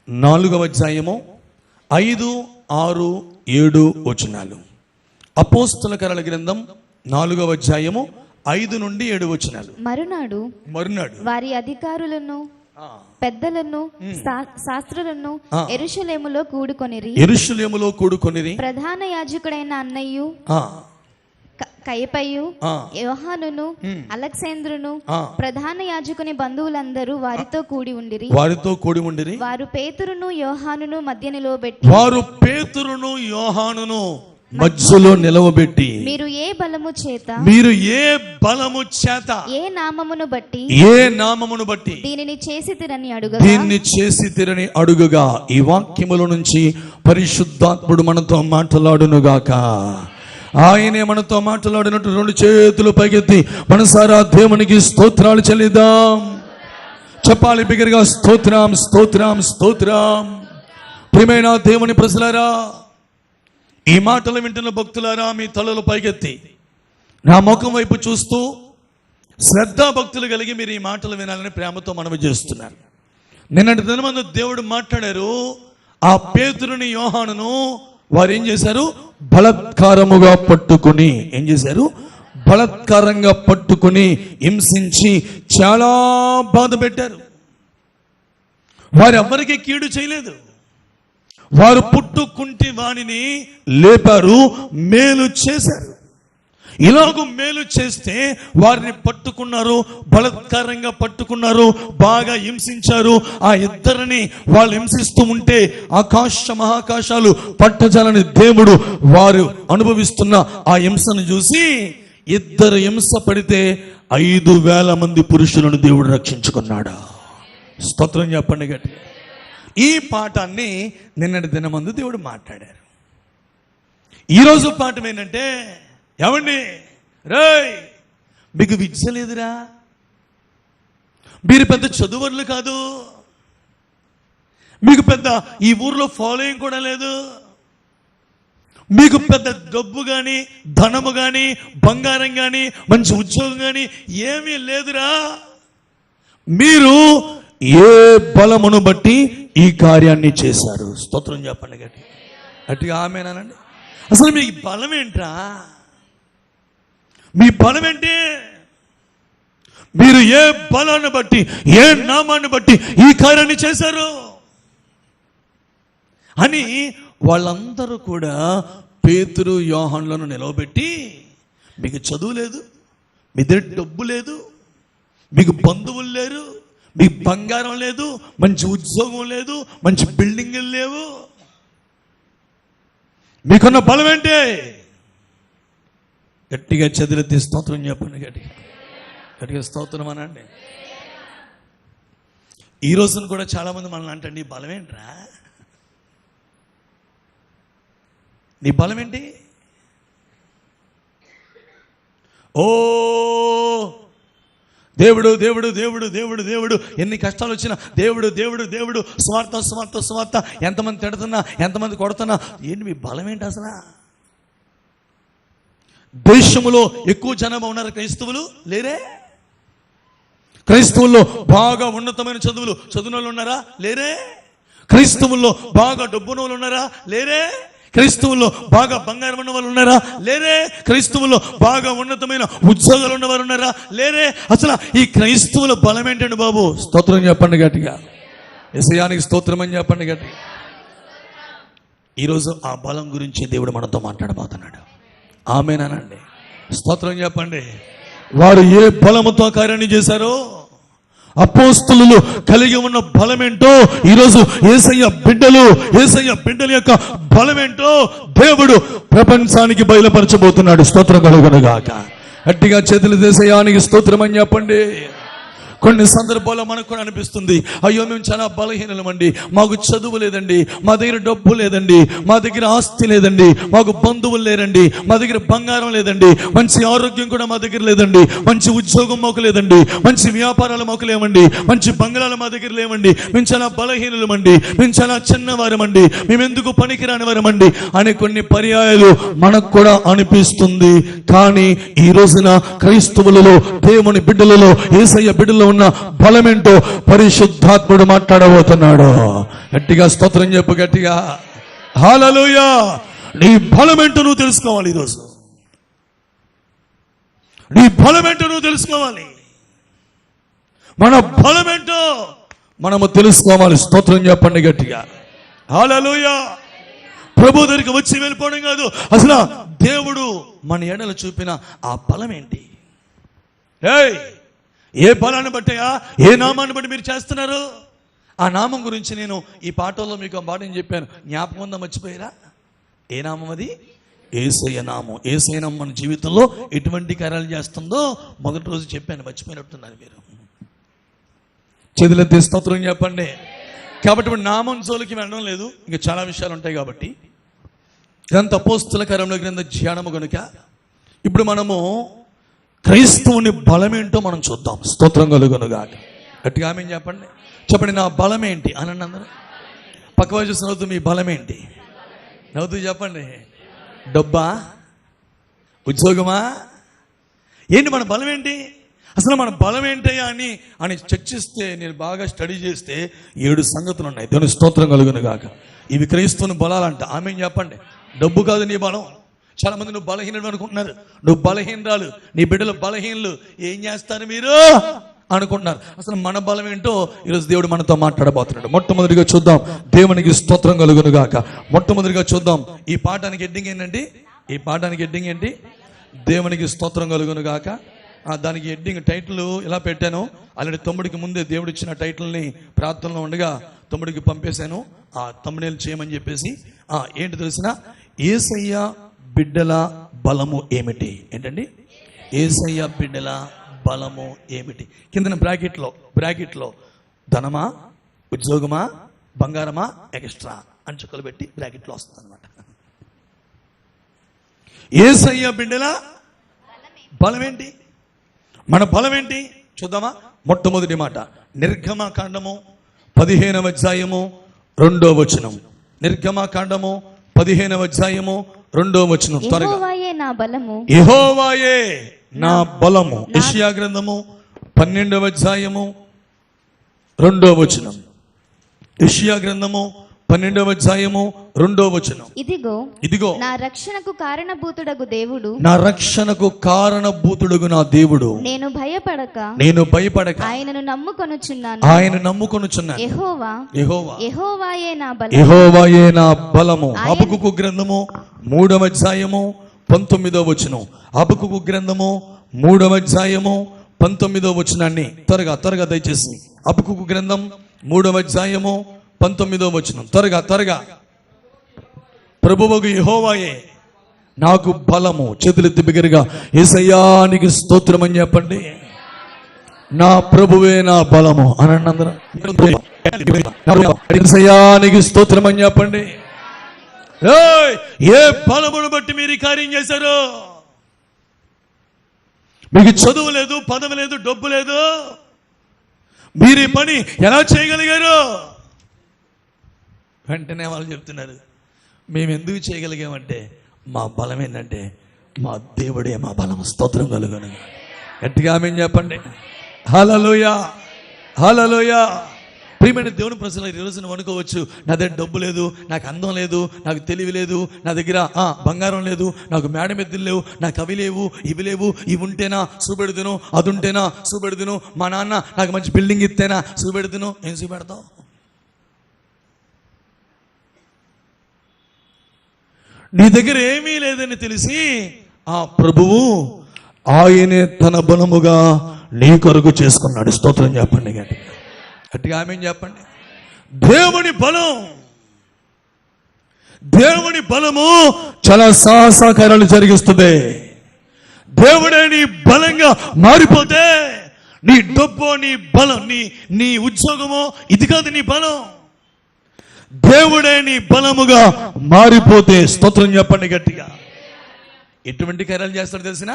4వ అధ్యాయము 5, 6, 7 వచనాలు. అపోస్తల కార్యాల గ్రంథం 4వ అధ్యాయము 5 నుండి 7 వచనాలు. మరునాడు వారి అధికారులను పెద్దలను శాస్త్రులను యెరూషలేములో కూడుకొనిరి. ప్రధాన యాజకుడైన అన్నయ్యు కయపయు, యోహానును, అలెగ్జాంద్రును, ప్రధాన యాజకుని బంధువులందరూ వారితో కూడి ఉండిరి. వారు పేతురును యోహానును మధ్య నిలవబెట్టి మీరు ఏ బలము చేత ఏ నామమును బట్టి దీనిని చేసితిరని అడుగగా ఈ వాక్యముల నుంచి పరిశుద్ధాత్ముడు మనతో మాట్లాడునుగాక. ఆయనే మనతో మాట్లాడినట్టు 2 చేతులు పైకెత్తి మనసారా దేవునికి స్తోత్రాలు చెల్లిద్దాం. చెప్పాలి బిగ్గరగా, స్తోత్రం స్తోత్రం స్తోత్రం. ప్రియమైన దేవుని ప్రజలారా, ఈ మాటలు వింటున్న భక్తులారా, మీ తలలు పైకెత్తి నా ముఖం వైపు చూస్తూ శ్రద్ధా భక్తులు కలిగి మీరు ఈ మాటలు వినాలని ప్రేమతో మనవి చేస్తున్నారు. నిన్నటి దినమందు దేవుడు మాట్లాడారు. ఆ పేతురుని యోహానును వారు ఏం చేశారు? బలాత్కారంగా పట్టుకుని హింసించి చాలా బాధ పెట్టారు. వారు ఎవరికి కీడు చేయలేదు. వారు పుట్టుకుంటి వాణిని లేపారు, మేలు చేశారు. ఇలాగూ మేలు చేస్తే వారిని పట్టుకున్నారు, బలాత్కారంగా పట్టుకున్నారు, బాగా హింసించారు. ఆ ఇద్దరిని వాళ్ళు హింసిస్తూ ఉంటే ఆకాశ మహాకాశాలు పట్టజాలని దేవుడు వారు అనుభవిస్తున్న ఆ హింసను చూసి ఇద్దరు హింస పడితే 5,000 మంది పురుషులను దేవుడు రక్షించుకున్నాడు. స్తోత్రం చెప్పండి గట్టి. ఈ పాఠాన్ని నిన్నటి దినమందు దేవుడు మాట్లాడారు. ఈరోజు పాఠం ఏంటంటే, ఏమండి రేయ్, మీకు విద్య లేదురా, మీరు పెద్ద చదువర్లు కాదు, మీకు పెద్ద ఈ ఊర్లో ఫాలోయింగ్ కూడా లేదు, మీకు పెద్ద డబ్బు కానీ ధనము కానీ బంగారం కానీ మంచి ఉద్యోగం కానీ ఏమీ లేదురా, మీరు ఏ బలమును బట్టి ఈ కార్యాన్ని చేశారు? స్తోత్రం చెప్పండి గట్టి గట్టిగా ఆమేనండి. అసలు మీకు బలం ఏంట్రా? మీ బలం ఏంటి? మీరు ఏ బలాన్ని బట్టి, ఏ నామాన్ని బట్టి ఈ కార్యాన్ని చేశారు అని వాళ్ళందరూ కూడా పేతురు యోహానులను నిలవబెట్టి, మీకు చదువు లేదు, మీ దగ్గర డబ్బు లేదు, మీకు బంధువులు లేరు, మీకు బంగారం లేదు, మంచి ఉద్యోగం లేదు, మంచి బిల్డింగులు లేవు, మీకున్న బలం ఏంటి? గట్టిగా చదివితే స్తోత్రం చెప్పండి. గట్టిగా స్తోత్రం అనండి. ఈ రోజున కూడా చాలా మంది మనల్ని అంటే, నీ బలం ఏంట్రా? నీ బలం ఏంటి? ఓ దేవుడు దేవుడు దేవుడు దేవుడు దేవుడు, ఎన్ని కష్టాలు వచ్చినా దేవుడు దేవుడు దేవుడు, స్వార్థ స్వార్థ స్వార్థ, ఎంతమంది తిడుతున్నా ఎంతమంది కొడుతున్నా, ఏంటి మీ బలం ఏంటి అసలు? దేశంలో ఎక్కువ జనాభా ఉన్నారు క్రైస్తవులు లేరే? క్రైస్తవుల్లో బాగా ఉన్నతమైన చదువున వాళ్ళు ఉన్నారా? లేరే? క్రైస్తవుల్లో బాగా డబ్బున వాళ్ళు ఉన్నారా? లేరే? క్రైస్తవుల్లో బాగా బంగారం ఉన్న వాళ్ళు ఉన్నారా? లేరే? క్రైస్తవుల్లో బాగా ఉన్నతమైన ఉద్యోగాలు ఉన్నవారు ఉన్నారా? లేరే? అసలు ఈ క్రైస్తవుల బలం ఏంటండి బాబు? స్తోత్రం చెప్పండి గట్టిగా. యేసయ్యానికి స్తోత్రం అని చెప్పండి గట్టిగా. ఈరోజు ఆ బలం గురించి దేవుడు మనతో మాట్లాడబోతున్నాడు. ఆమేనండి. స్తోత్రం చెప్పండి. వారు ఏ బలముతో కార్యాన్ని చేశారో, అపోస్తలులు కలిగి ఉన్న బలమేంటో ఈరోజు యేసయ్య బిడ్డల యొక్క బలమేంటో దేవుడు ప్రపంచానికి బయలుపరచబోతున్నాడు. స్తోత్రం కలుగునుగాక. గట్టిగా చేతులు యేసయ్యానికి స్తోత్రం అని చెప్పండి. కొన్ని సందర్భాల్లో మనకు కూడా అనిపిస్తుంది, అయ్యో మేము చాలా బలహీనమండి, మాకు చదువు లేదండి, మా దగ్గర డబ్బు లేదండి, మా దగ్గర ఆస్తి లేదండి, మాకు బంధువులు లేరండి, మా దగ్గర బంగారం లేదండి, మంచి ఆరోగ్యం కూడా మా దగ్గర లేదండి, మంచి ఉద్యోగం మాకు లేదండి, మంచి వ్యాపారాలు మాకు లేవండి, మంచి బంగారాలు మా దగ్గర లేవండి, మేము చాలా బలహీనులమండి, మేము చాలా చిన్నవారమండి, మేము ఎందుకు పనికిరాని వారమండి అని కొన్ని పర్యాయాలు మనకు కూడా అనిపిస్తుంది. కానీ ఈ రోజున క్రైస్తవులలో, దేవుని బిడ్డలలో, యేసయ్య బిడ్డలలో ఉన్న బలమేంటో పరిశుద్ధాత్ముడు మాట్లాడబోతున్నాడు. గట్టిగా స్తోత్రం చెప్పు, గట్టిగా హల్లెలూయా. నీ బలమేంటో నువ్వు తెలుసుకోవాలి. ఈరోజు నీ బలమేంటో నువ్వు తెలుసుకోవాలి. మన బలమేంటో మనము తెలుసుకోవాలి. స్తోత్రం చెప్పండి గట్టిగా హల్లెలూయా. ప్రభు దగ్గరికి వచ్చి వెళ్ళిపోవడం కాదు, అసలు దేవుడు మన ఎడల చూపిన ఆ బలం ఏంటి? ఏ బలాన్ని బట్టయా, ఏ నామాన్ని బట్టి మీరు చేస్తున్నారు? ఆ నామం గురించి నేను ఈ పాటల్లో మీకు పాఠం చెప్పాను, జ్ఞాపకం ఉందా? మర్చిపోయారా? ఏ నామం అది? యేసయ్య నామం. యేసయ్య నామం మన జీవితంలో ఎటువంటి కార్యాలు చేస్తుందో మొదటి రోజు చెప్పాను, మర్చిపోయినట్టున్నారు మీరు. చేతులెత్తి స్తోత్రం చెప్పండి. కాబట్టి ఇప్పుడు నామం జోలికి వెళ్ళడం లేదు, ఇంకా చాలా విషయాలు ఉంటాయి. కాబట్టి ఇదంతా అపోస్తల కార్యముల గ్రంథ ధ్యానము కనుక ఇప్పుడు మనము క్రైస్తవుని బలమేంటో మనం చూద్దాం. స్తోత్రం కలుగునుగా. గట్టిగా ఆమేన్ చెప్పండి. చెప్పండి, నా బలం ఏంటి అనండి అందరూ. పక్కవారు చూసి నవ్వుతూ, మీ బలం ఏంటి? నవ్వుతూ చెప్పండి. డబ్బా? ఉద్యోగమా? ఏంటి మన బలం ఏంటి? అసలు మన బలం ఏంటయ్యా అని చర్చిస్తే, నేను బాగా స్టడీ చేస్తే 7 సంగతులు ఉన్నాయి. దేవుని స్తోత్రం కలుగును గాక. ఇవి క్రైస్తవుని బలాలంట. ఆమేన్ చెప్పండి. డబ్బు కాదు నీ బలం. చాలా మంది నువ్వు బలహీనుడు అనుకుంటున్నారు. నువ్వు బలహీనరాలు, నీ బిడ్డలు బలహీనులు. ఏం చేస్తారు మీరు అనుకుంటున్నారు. అసలు మన బలం ఏంటో ఈరోజు దేవుడు మనతో మాట్లాడబోతున్నాడు. మొట్టమొదటిగా చూద్దాం. దేవునికి స్తోత్రం కలుగును గాక. మొట్టమొదటిగా చూద్దాం. ఈ పాఠానికి హెడ్డింగ్ ఏంటండి? ఈ పాఠానికి హెడ్డింగ్ ఏంటి? దేవునికి స్తోత్రం కలుగును గాక. దానికి హెడ్డింగ్ టైటిల్ ఇలా పెట్టాను. అలాంటి తమ్ముడికి ముందే దేవుడు ఇచ్చిన టైటిల్ని ప్రార్థనలో ఉండగా తమ్ముడికి పంపేశాను. ఆ తమ్ముడేలు చేయమని చెప్పేసి. ఏంటి తెలిసిన? యేసయ్య బిడ్డల బలము ఏమిటి? ఏంటండి? యేసయ్య బిడ్డల బలము ఏమిటి? కింద బ్రాకెట్లో ధనమా, ఉద్యోగమా, బంగారమా, ఎక్స్ట్రా అని చుక్కలు పెట్టి బ్రాకెట్లో వస్తుంది అనమాట. యేసయ్య బిడ్డల బలం ఏంటి? మన బలం ఏంటి చూద్దామా? మొట్టమొదటి మాట నిర్గమకాండము 15వ అధ్యాయము 2వ వచనం. నిర్గమకాండము 15వ అధ్యాయము 2వ వచనం. యెహోవాయే నా బలము, యెహోవాయే నా బలము. యెషయా గ్రంథము 12వ అధ్యాయము 2వ వచనం. యెషయా గ్రంథము 12వ అధ్యాయము 2వ వచనం. ఇదిగో నా రక్షణకు కారణభూతుడగు దేవుడు, నా రక్షణకు కారణభూతుడగు నా దేవుడు, నేను భయపడక ఆయనను నమ్ముకొనుచున్నాను. యెహోవాయే నా బలము. హబక్కూకు గ్రంథము 3వ అధ్యాయము 19వ వచనం. హబక్కూకు గ్రంథము 3వ అధ్యాయము 19వ వచనాన్ని త్వరగా దయచేసి. హబక్కూకు గ్రంథం 3వ అధ్యాయము 19వ వచనం. త్వరగా. ప్రభువగు యెహోవాయే నాకు బలము. చేతులెత్తి బిగ్గరగా యేసయ్యానికి స్తోత్రం అని చెప్పండి. నా ప్రభువే నా బలము అనండి అందరూ. యేసయ్యానికి స్తోత్రం అని చెప్పండి. ఏ బలమును బట్టి మీరు ఈ కార్యం చేశారు? మీకు చదువు లేదు, పదవి లేదు, డబ్బు లేదు, మీరు ఈ పని ఎలా చేయగలిగారు? వెంటనే వాళ్ళు చెప్తున్నారు, మేము ఎందుకు చేయగలిగామంటే మా బలం ఏంటంటే మా దేవుడే మా బలం. స్తోత్రం కలుగును. గట్టిగా ఆమేన్ చెప్పండి. హల్లెలూయా, హల్లెలూయా. ప్రియమైన దేవుని ప్రజలు, ఈ రోజు నువ్వు అనుకోవచ్చు, నా దగ్గర డబ్బు లేదు, నాకు అందం లేదు, నాకు తెలివి లేదు, నా దగ్గర బంగారం లేదు, నాకు మేడమెద్దులు లేవు, నాకు అవి లేవు, ఇవి లేవు, ఇవి ఉంటేనా చూపెడుదును, అది ఉంటేనా చూపెడుదును, మా నాన్న నాకు మంచి బిల్డింగ్ ఇస్తేనా చూపెడుదును. ఏం చూపెడతావు? నీ దగ్గర ఏమీ లేదని తెలిసి ఆ ప్రభువు ఆయనే తన బలముగా నీ కొరకు చేసుకున్నాడు. స్తోత్రం చెప్పండి గట్టిగా ఆమేన్ చెప్పండి. దేవుని బలము చాలా సాహసకార్యాలు జరిగిస్తుంది. దేవుడే నీ బలంగా మారిపోతే నీ డబ్బు, నీ బలం, నీ ఉద్యోగమో ఇది కాదు నీ బలం. దేవుడే నీ బలముగా మారిపోతే స్తోత్రం చెప్పండి గట్టిగా. ఎటువంటి కార్యాలు చేస్తాడు తెలిసిన?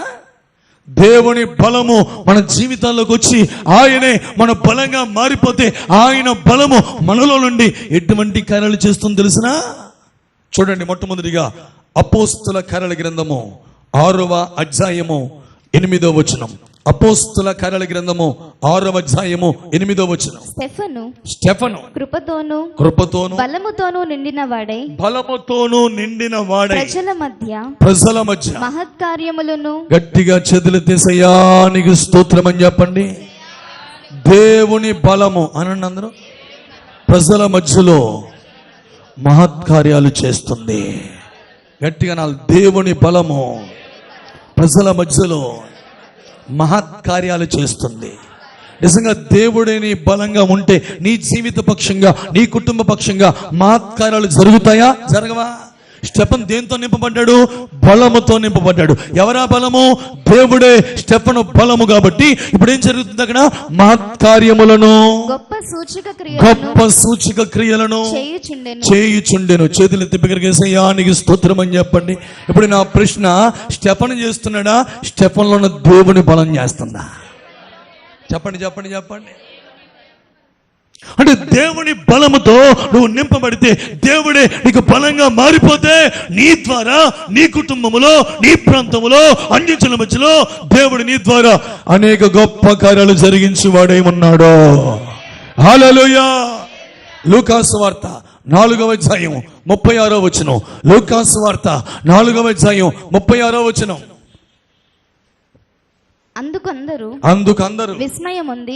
దేవుని బలము మన జీవితాల్లోకి వచ్చి ఆయనే మన బలంగా మారిపోతే ఆయన బలము మనలో నుండి ఎటువంటి కార్యాలు చేస్తుంది తెలిసిన? చూడండి, మొట్టమొదటిగా అపోస్తల కార్యాల గ్రంథము 6వ అధ్యాయము 8వ వచనం. అపోస్తుల కార్యాల గ్రంథము 6వ అధ్యాయము 8వ వచనం. స్టెఫను కృపతోను బలముతోను నిండిన వాడై ప్రజల మధ్య మహత్కార్యములను గట్టిగా చేతులెత్తేసయ్యానికి స్తోత్రం అని చెప్పండి. దేవుని బలము అనండి అందరూ. ప్రజల మధ్యలో మహత్కార్యాలు చేస్తుంది. గట్టిగా నా దేవుని బలము ప్రజల మధ్యలో మహత్కార్యాలు చేస్తుంది. నిజంగా దేవుడే నీ బలంగా ఉంటే నీ జీవిత పక్షంగా, నీ కుటుంబ పక్షంగా మహత్కార్యాలు జరుగుతాయా? జరగవా? స్టెఫను దేంతో నింపబడ్డాడు? బలముతో నింపబడ్డాడు. ఎవరా బలము? దేవుడే స్టెఫను బలము. కాబట్టి ఇప్పుడు ఏం జరుగుతుంది అక్కడ? మహత్కార్యములను, గొప్ప సూచక క్రియలను చేయుచుండెను. చేతులు తిప్పగలిగేసయ్యానికి స్తోత్రం అని చెప్పండి. ఇప్పుడు నా ప్రశ్న, స్టెఫను చేస్తున్నాడా? స్టెఫన్లో ఉన్న దేవుని బలం చేస్తుందా? చెప్పండి చెప్పండి చెప్పండి. అంటే దేవుని బలముతో నువ్వు నింపబడితే, దేవుడే నీకు బలంగా మారిపోతే, నీ ద్వారా నీ కుటుంబములో, నీ ప్రాంతములో, అన్యజనుల మధ్యలో దేవుడు నీ ద్వారా అనేక గొప్ప కార్యాలు జరిగించి వాడై ఉన్నాడు. హల్లెలూయా. లూకాసు వార్త 4వ అధ్యాయం 36వ వచనం. లూకాసు వార్త 4వ అధ్యాయం 36వ వచనం. అందుకందరూ విస్మయం ఉంది.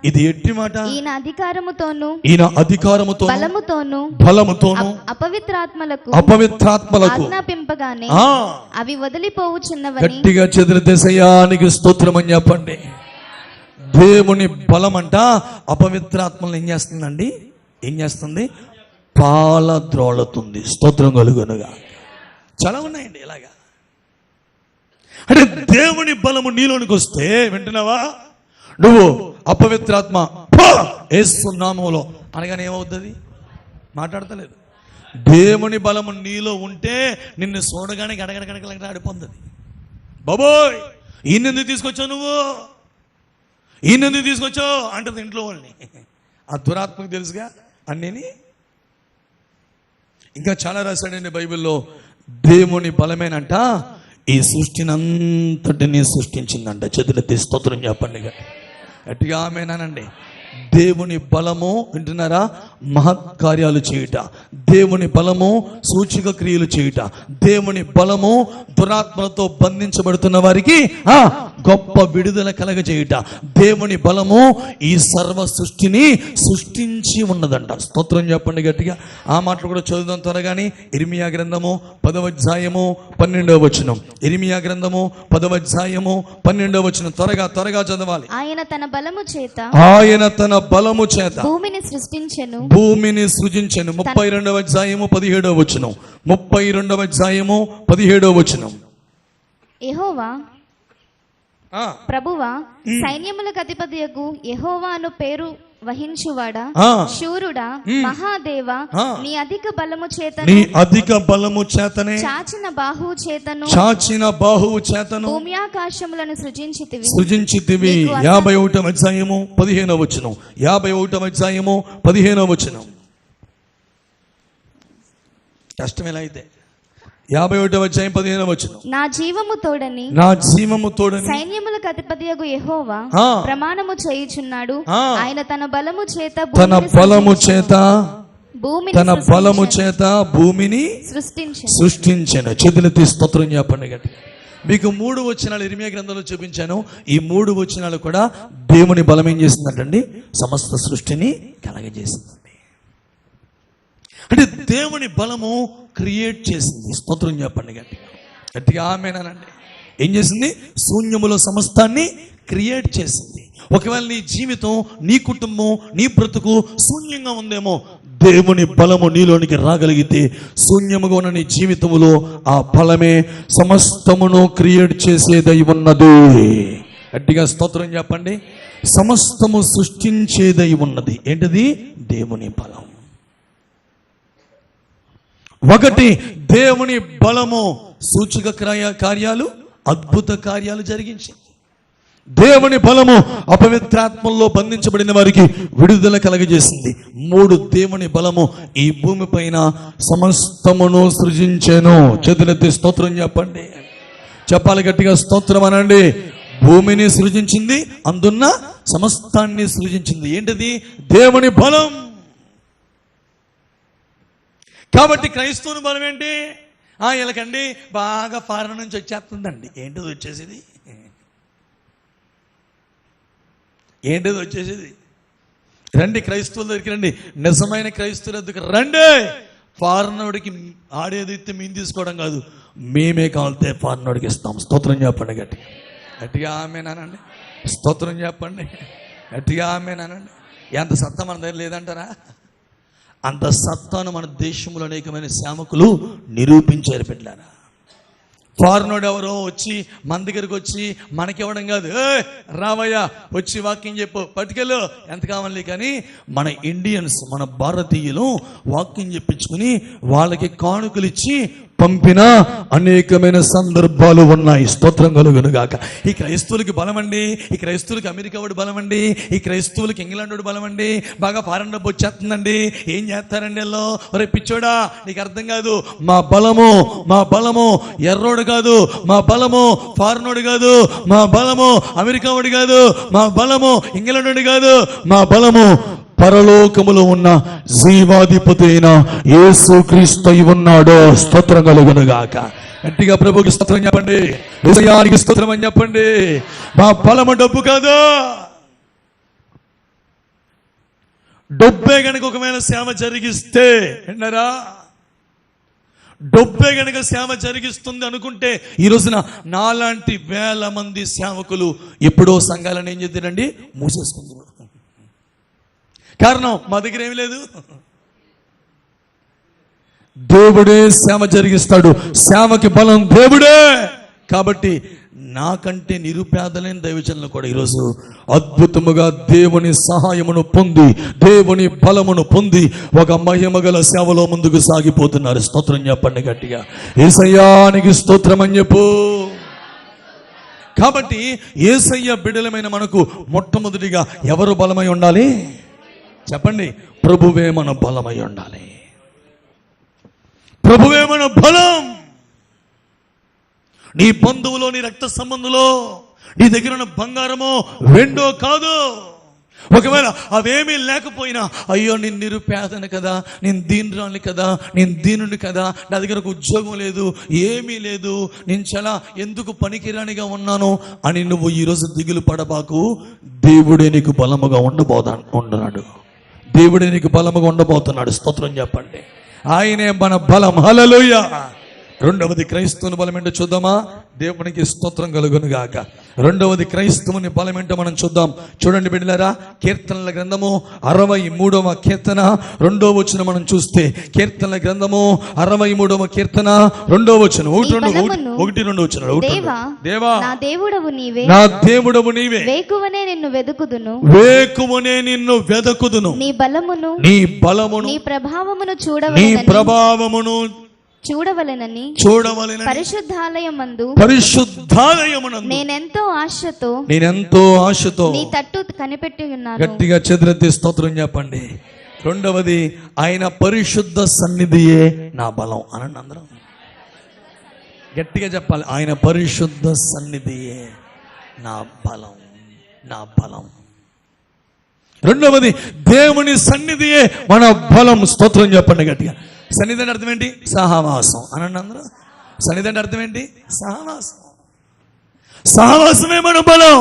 ఇది ఎట్టి మాట. ఈయన అధికారముతోను బలముతోను అపవిత్రాత్మలకు ఆజ్ఞాపింపగానే అవి వదిలిపోవుచున్నవని. గట్టిగా చెదిరిదేశయానికి స్తోత్రం అని చెప్పండి. దేవుని బలం అంట అపవిత్రాత్మలను ఏం చేస్తుందండి? ఏం చేస్తుంది? పాలద్రోలుతుంది. స్తోత్రం కలుగునుగా. చాలా ఉన్నాయండి ఇలాగా. అంటే దేవుని బలము నీలోనికి వస్తే, వింటున్నావా? నువ్వు అపవిత్రాత్మ యేసు నామములో అనగానే ఏమవుతుంది? మాట్లాడతలేదు. దేవుని బలము నీలో ఉంటే నిన్ను చూడగానే గడగడగడగడ ఆడిపోతుంది. బాబోయ్, ఈయనెందుకు తీసుకొచ్చావు నువ్వు? ఈయనెందుకు తీసుకొచ్చావు అంటది ఇంట్లో వాళ్ళని. ఆ దురాత్మకు తెలుసుగా అన్నీని. ఇంకా చాలా రాశాడండి బైబిల్లో. దేవుని బలమేనంట ఈ సృష్టిని అంతటిని సృష్టించిందంట. చేతులెత్తి స్తోత్రం చెప్పండి గట్టిగా ఆమేనండి. దేవుని బలము, వింటున్నారా? మహత్కార్యాలు చేయుట. దేవుని బలము సూచక క్రియలు చేయుట. దేవుని బలము దురాత్మలతో బంధించబడుతున్న వారికి గొప్ప విడుదల కలగజేయుట. దేవుని బలము ఈ సర్వ సృష్టిని సృష్టించి ఉన్నదంట. స్తోత్రం చెప్పండి గట్టిగా. ఆ మాటలు కూడా చదువుదాం త్వరగాని. ఇర్మియా గ్రంథము 10వ అధ్యాయము 12వ వచనం. ఇర్మియా గ్రంథము 10వ అధ్యాయము 12వ వచనం. త్వరగా చదవాలి. ఆయన తన బలము చేత భూమిని సృజించెను. 32వ అధ్యాయము 17వ వచనం. 32వ అధ్యాయము 17వ వచనం. యెహోవా ప్రభువా, సైన్యములకు అధిపతియగు యెహోవా అను పేరు వహించువాడా, శూరుడా, మహాదేవా, నీ అధిక బలము చేతనే చాచిన బాహువు చేతను భూమ్యాకాశములను సృజించితివి. 51వ అధ్యాయము 15వ వచనం. 51వ అధ్యాయము 15వ వచనం. కష్టం ఎలా అయితే 51వ అధ్యాయం 15వ వచనం. నా జీవము తోడని సైన్యములకు అధిపతియగు యెహోవా ప్రమాణము చేయుచున్నాడు. ఆయన తన బలము చేత భూమిని సృష్టించెను. చేతులెత్తి స్తోత్రం చెప్పండి గట్టిగా. మీకు 3 వచనాలు ఇర్మియా గ్రంథంలో చూపించాను. ఈ 3 వచనాలు కూడా దేవుని బలం ఏం చేసిందంటండి? సమస్త సృష్టిని కలగజేసింది. అంటే దేవుని బలము క్రియేట్ చేసింది. స్తోత్రం చెప్పండి గట్టిగా ఆమేనండి. ఏం చేసింది? శూన్యములో సమస్తాన్ని క్రియేట్ చేసింది. ఒకవేళ నీ జీవితం, నీ కుటుంబం, నీ బ్రతుకు శూన్యంగా ఉందేమో, దేవుని బలము నీలోనికి రాగలిగితే శూన్యముగా ఉన్న నీ జీవితములో ఆ బలమే సమస్తమును క్రియేట్ చేసేదై ఉన్నది. గట్టిగా స్తోత్రం చెప్పండి. సమస్తము సృష్టించేదై ఉన్నది. ఏంటిది? దేవుని బలం. ఒకటి, దేవుని బలము సూచక కార్యాలు, అద్భుత కార్యాలు జరిగించింది. దేవుని బలము అపవిత్రాత్మల్లో బంధించబడిన వారికి విడుదల కలగజేసింది. 3, దేవుని బలము ఈ భూమి పైన సమస్తమును సృజించెను. చేతులెత్తి స్తోత్రం చెప్పండి. చెప్పాలి గట్టిగా స్తోత్రం అనండి. భూమిని సృజించింది, అందున్న సమస్తాన్ని సృజించింది. ఏంటిది? దేవుని బలం. కాబట్టి క్రైస్తవుని బలం ఏంటి? వీళ్ళకండి బాగా ఫారెన్ నుంచి వచ్చేస్తుందండి. ఏంటిది వచ్చేసేది? ఏంటిది వచ్చేసేది? రండి క్రైస్తవుల దగ్గరికి రండి, నిజమైన క్రైస్తవుల దగ్గర రండి. ఫారెనోడికి ఆడేదైతే మేము తీసుకోవడం కాదు, మేమే కావాలితే ఫారెనోడికి ఇస్తాం. స్తోత్రం చెప్పండి గట్టిగా, గట్టిగా ఆమేనండి. స్తోత్రం చెప్పండి, గట్టిగా ఆమేనండి. ఎంత సత్తా మన దగ్గర లేదంటారా? అంత సత్తాను మన దేశంలో అనేకమైన సేవకులు నిరూపించారు బిడ్డలారా. ఫారెనోడు ఎవరో వచ్చి మన దగ్గరికి వచ్చి మనకివ్వడం కాదు, రావయ్యా వచ్చి వాక్యం చెప్పు పట్టుకెళ్ళు ఎంత కావాలి. కానీ మన ఇండియన్స్, మన భారతీయులు వాక్యం చెప్పించుకుని వాళ్ళకి కానుకలు ఇచ్చి పంపిన అనేకమైన సందర్భాలు ఉన్నాయి. స్తోత్రం కలుగును గాక. ఈ క్రైస్తవులకి బలమండి, ఈ క్రైస్తవులకి అమెరికా వాడు బలమండి, ఈ క్రైస్తవులకి ఇంగ్లాండ్ వాడు బలమండి. బాగా ఫారెన్ డబ్బు వచ్చేస్తుందండి. ఏం చేస్తారండి వీళ్ళు? ఒరే పిచ్చోడా, నీకు అర్థం కాదు. మా బలము ఎర్రోడు కాదు, మా బలము ఫారెనోడు కాదు, మా బలము అమెరికా వాడు కాదు, మా బలము ఇంగ్లాండ్ వాడు కాదు, మా బలము పరలోకములో ఉన్న జీవాధిపతి అయిన యేసుక్రీస్తు ఉన్నాడు. స్తోత్రం కలుగును గాక. గట్టిగా ప్రభుకి స్తోత్రం చెప్పండి, యేసయ్యానికి స్తోత్రం అని చెప్పండి. మా బలము డబ్బు కాదు. డబ్బే గనక ఒకవేళ సేవ జరిగిస్తే, విన్నారా, డబ్బే గనక సేవ జరిగిస్తుంది అనుకుంటే ఈ రోజున నాలాంటి వేల మంది సేవకులు ఎప్పుడో సంఘాలను ఏం చేద్దారండి? మూసేసుకుంటున్నారు. కారణం మా దగ్గర ఏమీ లేదు. దేవుడే సేవ జరిగిస్తాడు. సేవకి బలం దేవుడే. కాబట్టి నాకంటే నిరుపేదలైన దైవజనులు కూడా ఈరోజు అద్భుతముగా దేవుని సహాయమును పొంది, దేవుని బలమును పొంది ఒక మహిమగల సేవలో ముందుకు సాగిపోతున్నారు. స్తోత్రం చెప్పండి గట్టిగా, యేసయ్యానికి స్తోత్రం అని చెప్పు. కాబట్టి యేసయ్య బిడ్డలమైన మనకు మొట్టమొదటిగా ఎవరు బలమై ఉండాలి చెప్పండి? ప్రభువే మన బలమై ఉండాలి. ప్రభువే మన బలం. నీ బంధువులో, నీ రక్త సంబంధంలో, నీ దగ్గర ఉన్న బంగారమో వెండో కాదు. ఒకవేళ అవేమీ లేకపోయినా, అయ్యో నేను నిరుపేదను కదా, నేను దీనురాలి కదా, నేను దీనుని కదా, నా దగ్గర ఒక ఉద్యోగం లేదు, ఏమీ లేదు, నేను చాలా ఎందుకు పనికిరానిగా ఉన్నాను అని నువ్వు ఈరోజు దిగులు పడబాకు. దేవుడే నీకు బలముగా ఉండబోతున్నాడు. దేవుడే నీకు బలముగా ఉండబోతున్నాడు. స్తోత్రం చెప్పండి. ఆయనే మన బలం. హల్లెలూయా. రెండవది క్రైస్తవుని బలం ఏంటో చూద్దామా? దేవునికి స్తోత్రం కలుగును గాక. రెండవది క్రైస్తవుని బలం ఏంటో మనం చూద్దాం. చూడండి బిడ్డలారా, కీర్తనల గ్రంథము 63వ కీర్తన 2వ వచనం మనం చూస్తే, కీర్తనల గ్రంథము 63వ కీర్తన 2వ వచనం, 1-2 వచనాలు. దేవా నా దేవుడవు నీవే, వేకువనే నిన్ను వెదకుదును, నీ బలమును నీ ప్రభావమును చూడవలెనని పరిశుద్ధాలయమందు నేనెంతో ఆశతో నీ తట్టు కనిపెట్టి ఉన్నాను. గట్టిగా చేతులెత్తి స్తోత్రం చెప్పండి. రెండవది, ఆయన పరిశుద్ధ సన్నిధియే నా బలం అనండి అందరం. గట్టిగా చెప్పాలి, ఆయన పరిశుద్ధ సన్నిధియే నా బలం, నా బలం. రెండవది, దేవుని సన్నిధియే మన బలం. స్తోత్రం చెప్పండి గట్టిగా. సన్నిధి అంటే అర్థం ఏంటి? సహవాసం అనండి అందరూ. సన్నిధి అంటే అర్థం ఏంటి? సహవాసం. సహవాసమే మన బలం.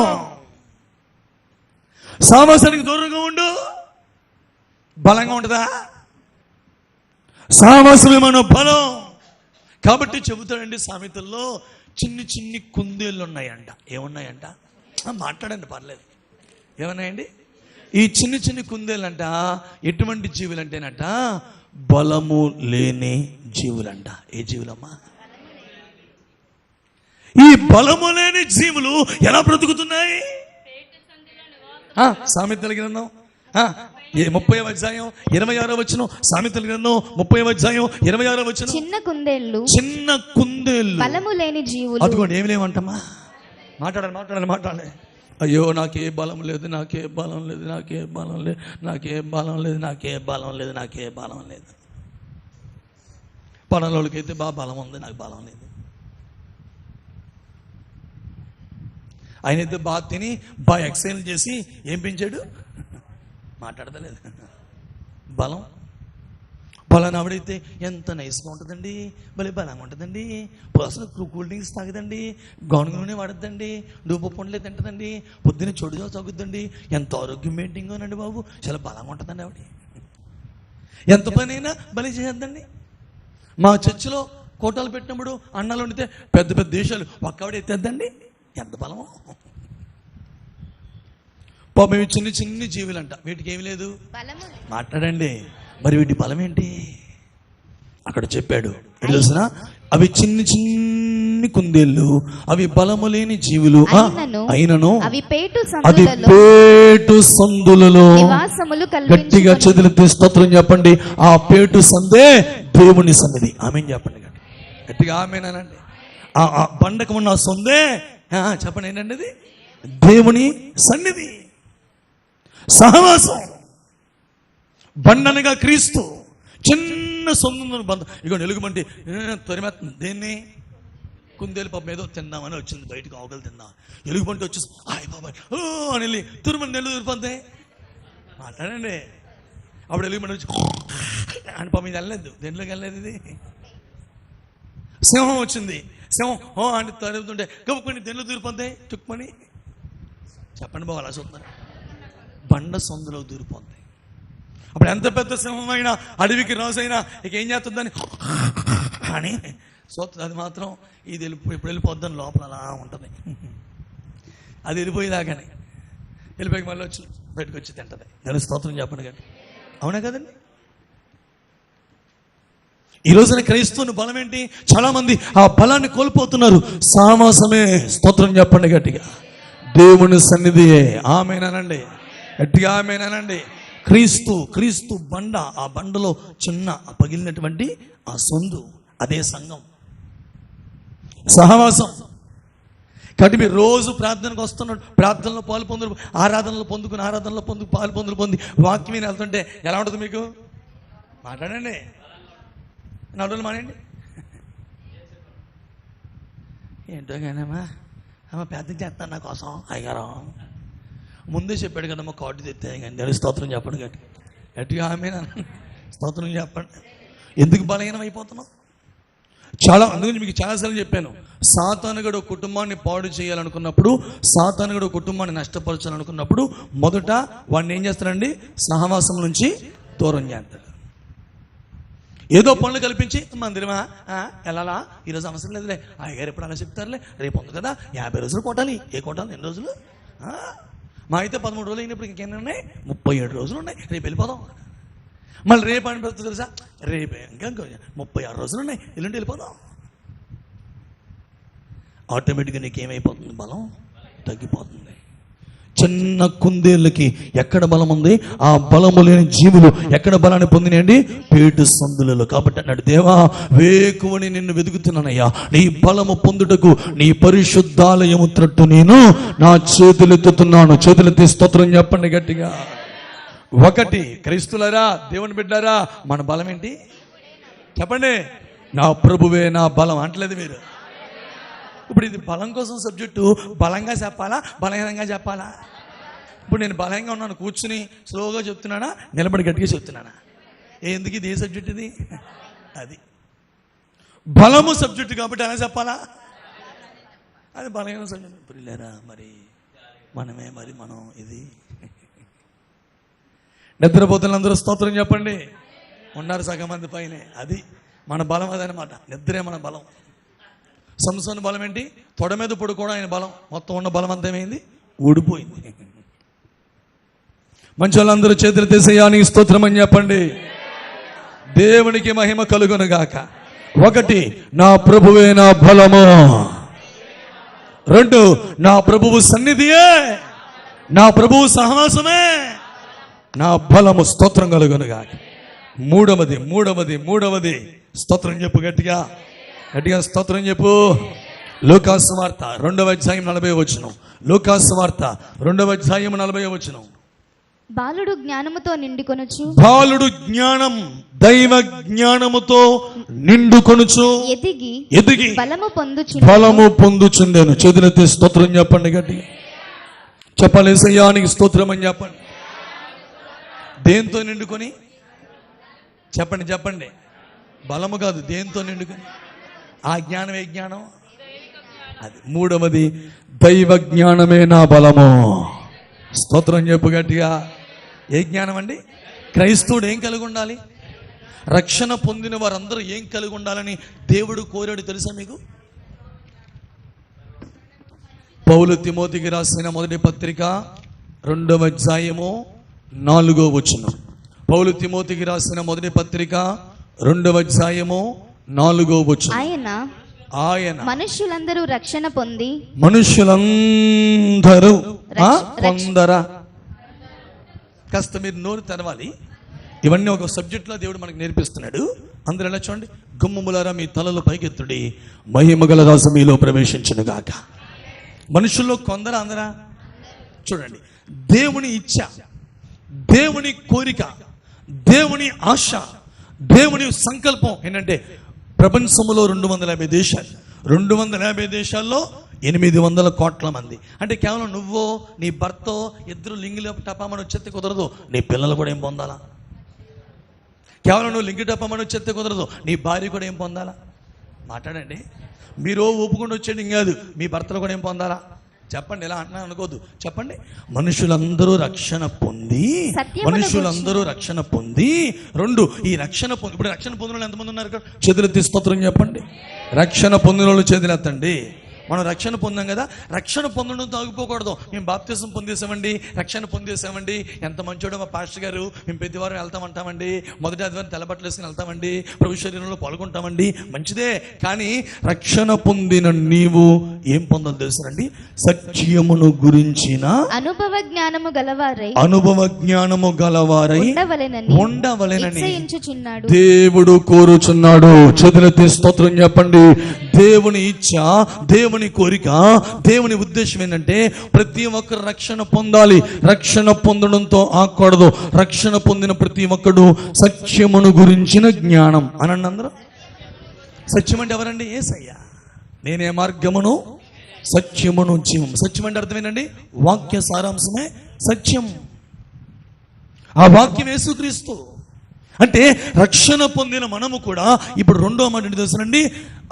సహవాసానికి దూరంగా ఉండు, బలంగా ఉంటుందా? సహవాసమే మన బలం. కాబట్టి చెబుతాడండి సామెతల్లో, చిన్ని చిన్ని కుందేళ్ళు ఉన్నాయంట. ఏమున్నాయంట? మాట్లాడండి పర్లేదు. ఏమన్నాయండి? ఈ చిన్ని చిన్ని కుందేళ్ళంట ఎటువంటి జీవులంటేనట? బలము లేని జీవులంట. ఏ జీవులమ్మా? ఈ బలము లేని జీవులు ఎలా బ్రతుకుతున్నాయి? సామెతల గ్రంథం 30వ అధ్యాయం 26వ వచనం. సామెతల గ్రంథం 30వ అధ్యాయం 26వ వచనం. చిన్న కుందేళ్ళు బలము లేని జీవులు. అదిగోండి, ఏమి లేవంటమ్మా. మాట్లాడాలి. అయ్యో నాకే బలం లేదు, నాకే బలం లేదు, నాకే బలం లేదు, నాకే బలం లేదు, నాకే బలం లేదు, నాకే బలం లేదు. పనులకైతే బాగా బలం ఉంది, నాకు బలం లేదు. ఆయన అయితే బాగా తిని బాగా ఎక్సర్సైజ్ చేసి ఏం పెంచాడు? మాట్లాడతలేదు. బలం బలాన్ని ఆవిడైతే ఎంత నైస్గా ఉంటుందండి, భలే బలంగా ఉంటుందండి, పర్సనల్ కూల్ డ్రింక్స్ తాగదండి, గౌను నూనె వాడద్దండి, డూపు పండ్లే తింటదండి, పొద్దున్న చొడుగా తాగుద్దండి, ఎంత ఆరోగ్యం మెయింటైన్ అనండి బాబు, చాలా బలంగా ఉంటుందండి ఆవిడ. ఎంత పని అయినా బలి చేయొద్దండి. మా చర్చిలో కోటాలు పెట్టినప్పుడు అన్నాలు వండితే పెద్ద పెద్ద దేశాలు ఒక్కవిడ ఎత్తేద్దండి. ఎంత బలమో. పాపం ఇవి చిన్ని చిన్ని జీవులంట, వీటికి ఏమి లేదు. మాట్లాడండి. మరి వీటి బలం ఏంటి? అక్కడ చెప్పాడు. తెలిసిన అవి చిన్ని చిన్ని కుందేళ్ళు, అవి బలము లేని జీవులు, అయినను అది పేటు సందులలో. గట్టిగా చేతులెత్తి స్తోత్రం చెప్పండి. ఆ పేటు సందే దేవుని సన్నిధి. ఆమేన్ చెప్పండి గట్టిగా. ఆమేనండి. ఆ బండకు ఉన్న సందే చెప్పండి ఏంటండి? అది దేవుని సన్నిధి, సహవాసం. బండనగా క్రీస్తు. చిన్న సొంత బంధం. ఇక ఎలుగుబంటి తరిమేస్తుంది దేన్ని? కుందేలు పాపం ఏదో తిందామని వచ్చింది, బయటకు ఆవుకలు తిందాం. ఎలుగుబంటి వచ్చేసి హాయ్ బాబాయ్ ఓ అని వెళ్ళి తురుమని నెల్లు తురిపోతే మాట్లాడండి. అప్పుడు ఎలుగుబంటి వచ్చి అని పాపం ఇది వెళ్ళలేదు. దేంట్లోకి వెళ్ళలేదు ఇది. సింహం వచ్చింది. సింహం ఓ అని తరుగుతుంటే గొప్పని దేంట్లో దూరిపోతే తుక్కుమని. చెప్పండి బాబు, అలా చూస్తున్నారు. బండ సొందులో దూరిపోతుంది. అప్పుడు ఎంత పెద్ద సింహమైనా అడవికి రాజైనా ఇక ఏం చేస్తుందని అని చూస్తుంది. అది మాత్రం ఇది ఇప్పుడు వెళ్ళిపోద్దని లోపల అలా ఉంటుంది. అది వెళ్ళిపోయేదాకానే వెళ్ళిపోయి మళ్ళీ వచ్చి బయటకు వచ్చి తింటది. నేను స్తోత్రం చెప్పండి కానీ. అవునా కదండి? ఈ రోజున క్రైస్తవుని బలం ఏంటి? చాలా మంది ఆ బలాన్ని కోల్పోతున్నారు. సామాసమే. స్తోత్రం చెప్పండి గట్టిగా. దేవుని సన్నిధియే. ఆమేనండి గట్టిగా. ఆమేనండి. క్రీస్తు బండ. ఆ బండలో చిన్న పగిలినటువంటి ఆ సొందు, అదే సంఘం, సహవాసం. కాబట్టి మీరు రోజు ప్రార్థనకు వస్తున్నాడు, ప్రార్థనలో పాలు పొందులు, ఆరాధనలో పాలు పొంది వాక్యం మీద వెళ్తుంటే ఎలా ఉంటుంది మీకు? మాట్లాడండి. నడులు మానండి. ఏంటో కానమ్మా ప్రార్థన చేస్తాను నా కోసం అయ్యారా. ముందే చెప్పాడు కదమ్మా కార్డు తెస్తే కానీ. స్తోత్రం చెప్పండి గట్టిగా. ఆమేన్ స్తోత్రం చెప్పండి. ఎందుకు బలహీనం అయిపోతున్నాం? అందుకని మీకు చాలాసార్లు చెప్పాను. సాతానుగడు కుటుంబాన్ని పాడు చేయాలనుకున్నప్పుడు, సాతానుగడు కుటుంబాన్ని నష్టపరచాలనుకున్నప్పుడు మొదట వాడిని ఏం చేస్తారండి? సహవాసం నుంచి దూరం చేస్తారు. ఏదో పనులు కల్పించి మందిరమా వెళ్ళాలా, ఈరోజు అవసరం లేదులే, అయ్యగారు ఎప్పుడు అలా చెప్తారులే, రేపు ఉంది కదా 50 రోజులు కొట్టాలి. ఏ కొట్టాలి? ఎన్ని రోజులు? మా అయితే 13 రోజులు అయినప్పుడు ఇంకెన్ని ఉన్నాయి? 37 రోజులు ఉన్నాయి. రేపు వెళ్ళిపోదాం. మళ్ళీ రేపు అనిపిస్తుంది తెలుసా? రేపే ఇంకా 36 రోజులు ఉన్నాయి, ఎల్లుండి వెళ్ళిపోదాం. ఆటోమేటిక్గా నీకేమైపోతుంది? బలం తగ్గిపోతుంది. చిన్న కుందేళ్ళకి ఎక్కడ బలం ఉంది? ఆ బలము లేని జీవులు ఎక్కడ బలాన్ని పొందినాయండి? పేటు సందులలో. కాబట్టి అన్నాడు, దేవా వేకువని నిన్ను వెతుకుతున్నానయ్యా, నీ బలము పొందుటకు నీ పరిశుద్ధాలయము తట్టు నేను నా చేతులెత్తుతున్నాను. చేతులెత్తి స్తోత్రం చెప్పండి గట్టిగా. ఒకటి క్రైస్తులారా, దేవుని బిడ్డారా, మన బలం ఏంటి చెప్పండి? నా ప్రభువే నా బలం అంటలేదు మీరు. ఇప్పుడు ఇది బలం కోసం సబ్జెక్టు. బలంగా చెప్పాలా, బలహీనంగా చెప్పాలా? ఇప్పుడు నేను బలంగా ఉన్నాను, కూర్చుని స్లోగా చెప్తున్నానా, నిలబడి గట్టిగా చెప్తున్నానా? ఎందుకు ఇది ఏ సబ్జెక్ట్ ఇది? అది బలము సబ్జెక్టు కాబట్టి అలా చెప్పాలా? అది బలహీన సబ్జెక్ట్. ఇప్పుడు మరి మనమే మనం ఇది నిద్రపోతులందరూ స్తోత్రం చెప్పండి. ఉన్నారు సగం మంది పైనే. అది మన బలం అదనమాట. నిద్రే మన బలం. సంసోను బలం ఏంటి? తొడ మీద పడుకోవడం ఆయన బలం. మొత్తం ఉన్న బలం అంతా ఏమైంది? ఊడిపోయింది. మంచి వాళ్ళందరూ చేతులు తీసేయా నీ స్తోత్రం అని చెప్పండి. దేవునికి మహిమ కలుగును గాక. ఒకటి, నా ప్రభువే నా బలము. రెండు, నా ప్రభువు సన్నిధియే, నా ప్రభువు సహవాసమే నా బలము. స్తోత్రం కలుగును గాక. మూడవది స్తోత్రం చెప్పు గట్టిగా స్తోత్రం చెప్పు. లూకాసు వార్త 2వ అధ్యాయం 40వ వచనం. లూకాసు వార్త 2వ అధ్యాయం 40వ వచనం. బాలుడు జ్ఞానముతో నిండుకొనుచు. బాలుడు జ్ఞానం దైవ జ్ఞానముతో నిండుకొనుచు ఎదిగి బలము పొందుచుండెను. చేతులెత్తి స్తోత్రం చెప్పండి గట్టిగా. చెప్పాలి యేసయ్యానికి స్తోత్రం అని చెప్పండి. దేంతో నిండుకొని చెప్పండి చెప్పండి. బలము కాదు, దేంతో నిండుకొని. ఆ జ్ఞానం ఏ జ్ఞానం? అది. మూడవది దైవ జ్ఞానమే నా బలము. స్తోత్రం చెప్పు గట్టిగా. ఏ జ్ఞానం అండి? క్రైస్తవుడు ఏం కలిగి ఉండాలి? రక్షణ పొందిన వారందరూ ఏం కలిగి ఉండాలని దేవుడు కోరాడు తెలుసా మీకు? పౌలు తిమోతికి రాసిన మొదటి పత్రిక 2వ అధ్యాయము 4వ వచనం. పౌలు తిమోతికి రాసిన మొదటి పత్రిక 2వ అధ్యాయము 4వ వచనం. ఆయన మనుష్యులందరూ రక్షణ పొంది పొందరా. కాస్త మీరు నోరు తెరవాలి. ఇవన్నీ ఒక సబ్జెక్ట్లో దేవుడు మనకు నేర్పిస్తున్నాడు. అందరూ ఎలా చూడండి. గుమ్మములారా మీ తలలు పైకెత్తుడి, మహిమగల రాజు మీలో ప్రవేశించును గాక. మనుషుల్లో కొందరు అందరా? చూడండి, దేవుని ఇచ్చ, దేవుని కోరిక, దేవుని ఆశ, దేవుని సంకల్పం ఏంటంటే ప్రపంచంలో 250 దేశాలు. 250 దేశాల్లో 800 కోట్ల మంది. అంటే కేవలం నువ్వో నీ భర్తో ఇద్దరు లింగులు టపామని వచ్చేస్తే కుదరదు, నీ పిల్లలు కూడా ఏం పొందాలా? కేవలం నువ్వు లింగి టపామని వచ్చేస్తే కుదరదు, నీ భార్య కూడా ఏం పొందాలా? మాట్లాడండి. మీరు ఒప్పుకుండా వచ్చేది కాదు, మీ భర్తలు కూడా ఏం పొందాలా? చెప్పండి. ఎలా అంటున్నా అనుకోద్దు. చెప్పండి. మనుషులందరూ రక్షణ పొంది రెండు ఈ రక్షణ పొంది. ఇప్పుడు రక్షణ పొందిన వాళ్ళు ఎంతమంది ఉన్నారు? చేతులెత్తి స్తోత్రం చెప్పండి. రక్షణ పొందిన వాళ్ళు చేతులెత్తండి. మనం రక్షణ పొందాం కదా, రక్షణ పొందడంతో ఆగిపోకూడదు. మేము బాప్తిసం పొందేసామండి, రక్షణ పొందేసామండి, ఎంత మంచోడో మా పాస్టర్ గారు, మేము ప్రతి వారం వెళ్తామంటామండి, మొదటి ఆదివారం తెల్లబట్టలు వేసుకుని వెళ్తామండి, ప్రభు శరీరంలో పాల్గొంటామండి, మంచిదే. కానీ రక్షణ పొందిన నీవు ఏం పొందాలి తెలుసండి? సత్యమును గురించిన అనుభవ జ్ఞానము గలవారై ఉండవలెనని దేవుడు కోరుచున్నాడు. చేతులెత్తి స్తోత్రం చెప్పండి. దేవుని ఇచ్చ, దేవుని కోరిక, దేవుని ఉద్దేశం ఏంటంటే ప్రతి ఒక్కరు రక్షణ పొందాలి. రక్షణ పొందడంతో ఆకూడదు. రక్షణ పొందిన ప్రతి ఒక్కడు సత్యమును గురించిన జ్ఞానం అనండి అందరూ. సత్యం అంటే ఎవరండి? యేసయ్య. నేనే మార్గమును సత్యమును జీవం. సత్యం అంటే అర్థం ఏంటండి? వాక్య సారాంశమే సత్యం. ఆ వాక్యం యేసుక్రీస్తు. అంటే రక్షణ పొందిన మనము కూడా ఇప్పుడు రెండో మాట ఏంటి తెలుసండి?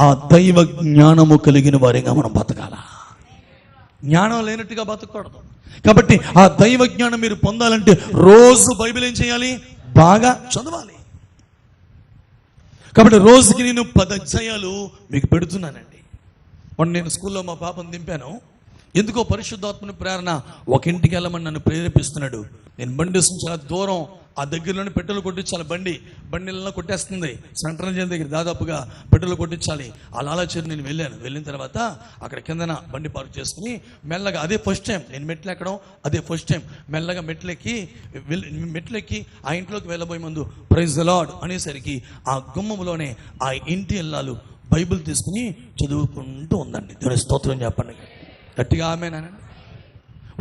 ఆ దైవ జ్ఞానము కలిగిన వారిగా మనం బతకాల. జ్ఞానం లేనట్టుగా బతకూడదు. కాబట్టి ఆ దైవ జ్ఞానం మీరు పొందాలంటే రోజు బైబిల్ ఏం చేయాలి? బాగా చదవాలి. కాబట్టి రోజుకి నేను 10 అధ్యాయాలు మీకు పెడుతున్నానండి. మొన్న నేను స్కూల్లో మా పాపను దింపాను. ఎందుకో పరిశుద్ధాత్మని ప్రేరణ, ఒక ఇంటికి వెళ్ళమని నన్ను ప్రేరేపిస్తున్నాడు. నేను బండి వేసుకుని చాలా దూరం, ఆ దగ్గరలోనే పెట్రోల్ కొట్టించాలి. బండిలో కొట్టేస్తుంది. సెంట్రల్ జైలు దగ్గర దాదాపుగా పెట్రోల్ కొట్టించాలి. అలా ఆలోచన నేను వెళ్ళిన తర్వాత అక్కడ కిందన బండి పార్క్ చేసుకుని మెల్లగా, అదే ఫస్ట్ టైం నేను మెట్లు ఎక్కడం, అదే ఫస్ట్ టైం మెల్లగా మెట్లెక్కి ఆ ఇంట్లోకి వెళ్ళబోయే ముందు ప్రైజ్ ది లార్డ్ అనేసరికి ఆ గుమ్మములోనే ఆ ఇంటి ఇల్లాలు బైబిల్ తీసుకుని చదువుకుంటూ ఉందండి. దేవుని స్తోత్రం చెప్పండి గట్టిగా. ఆమేనండి.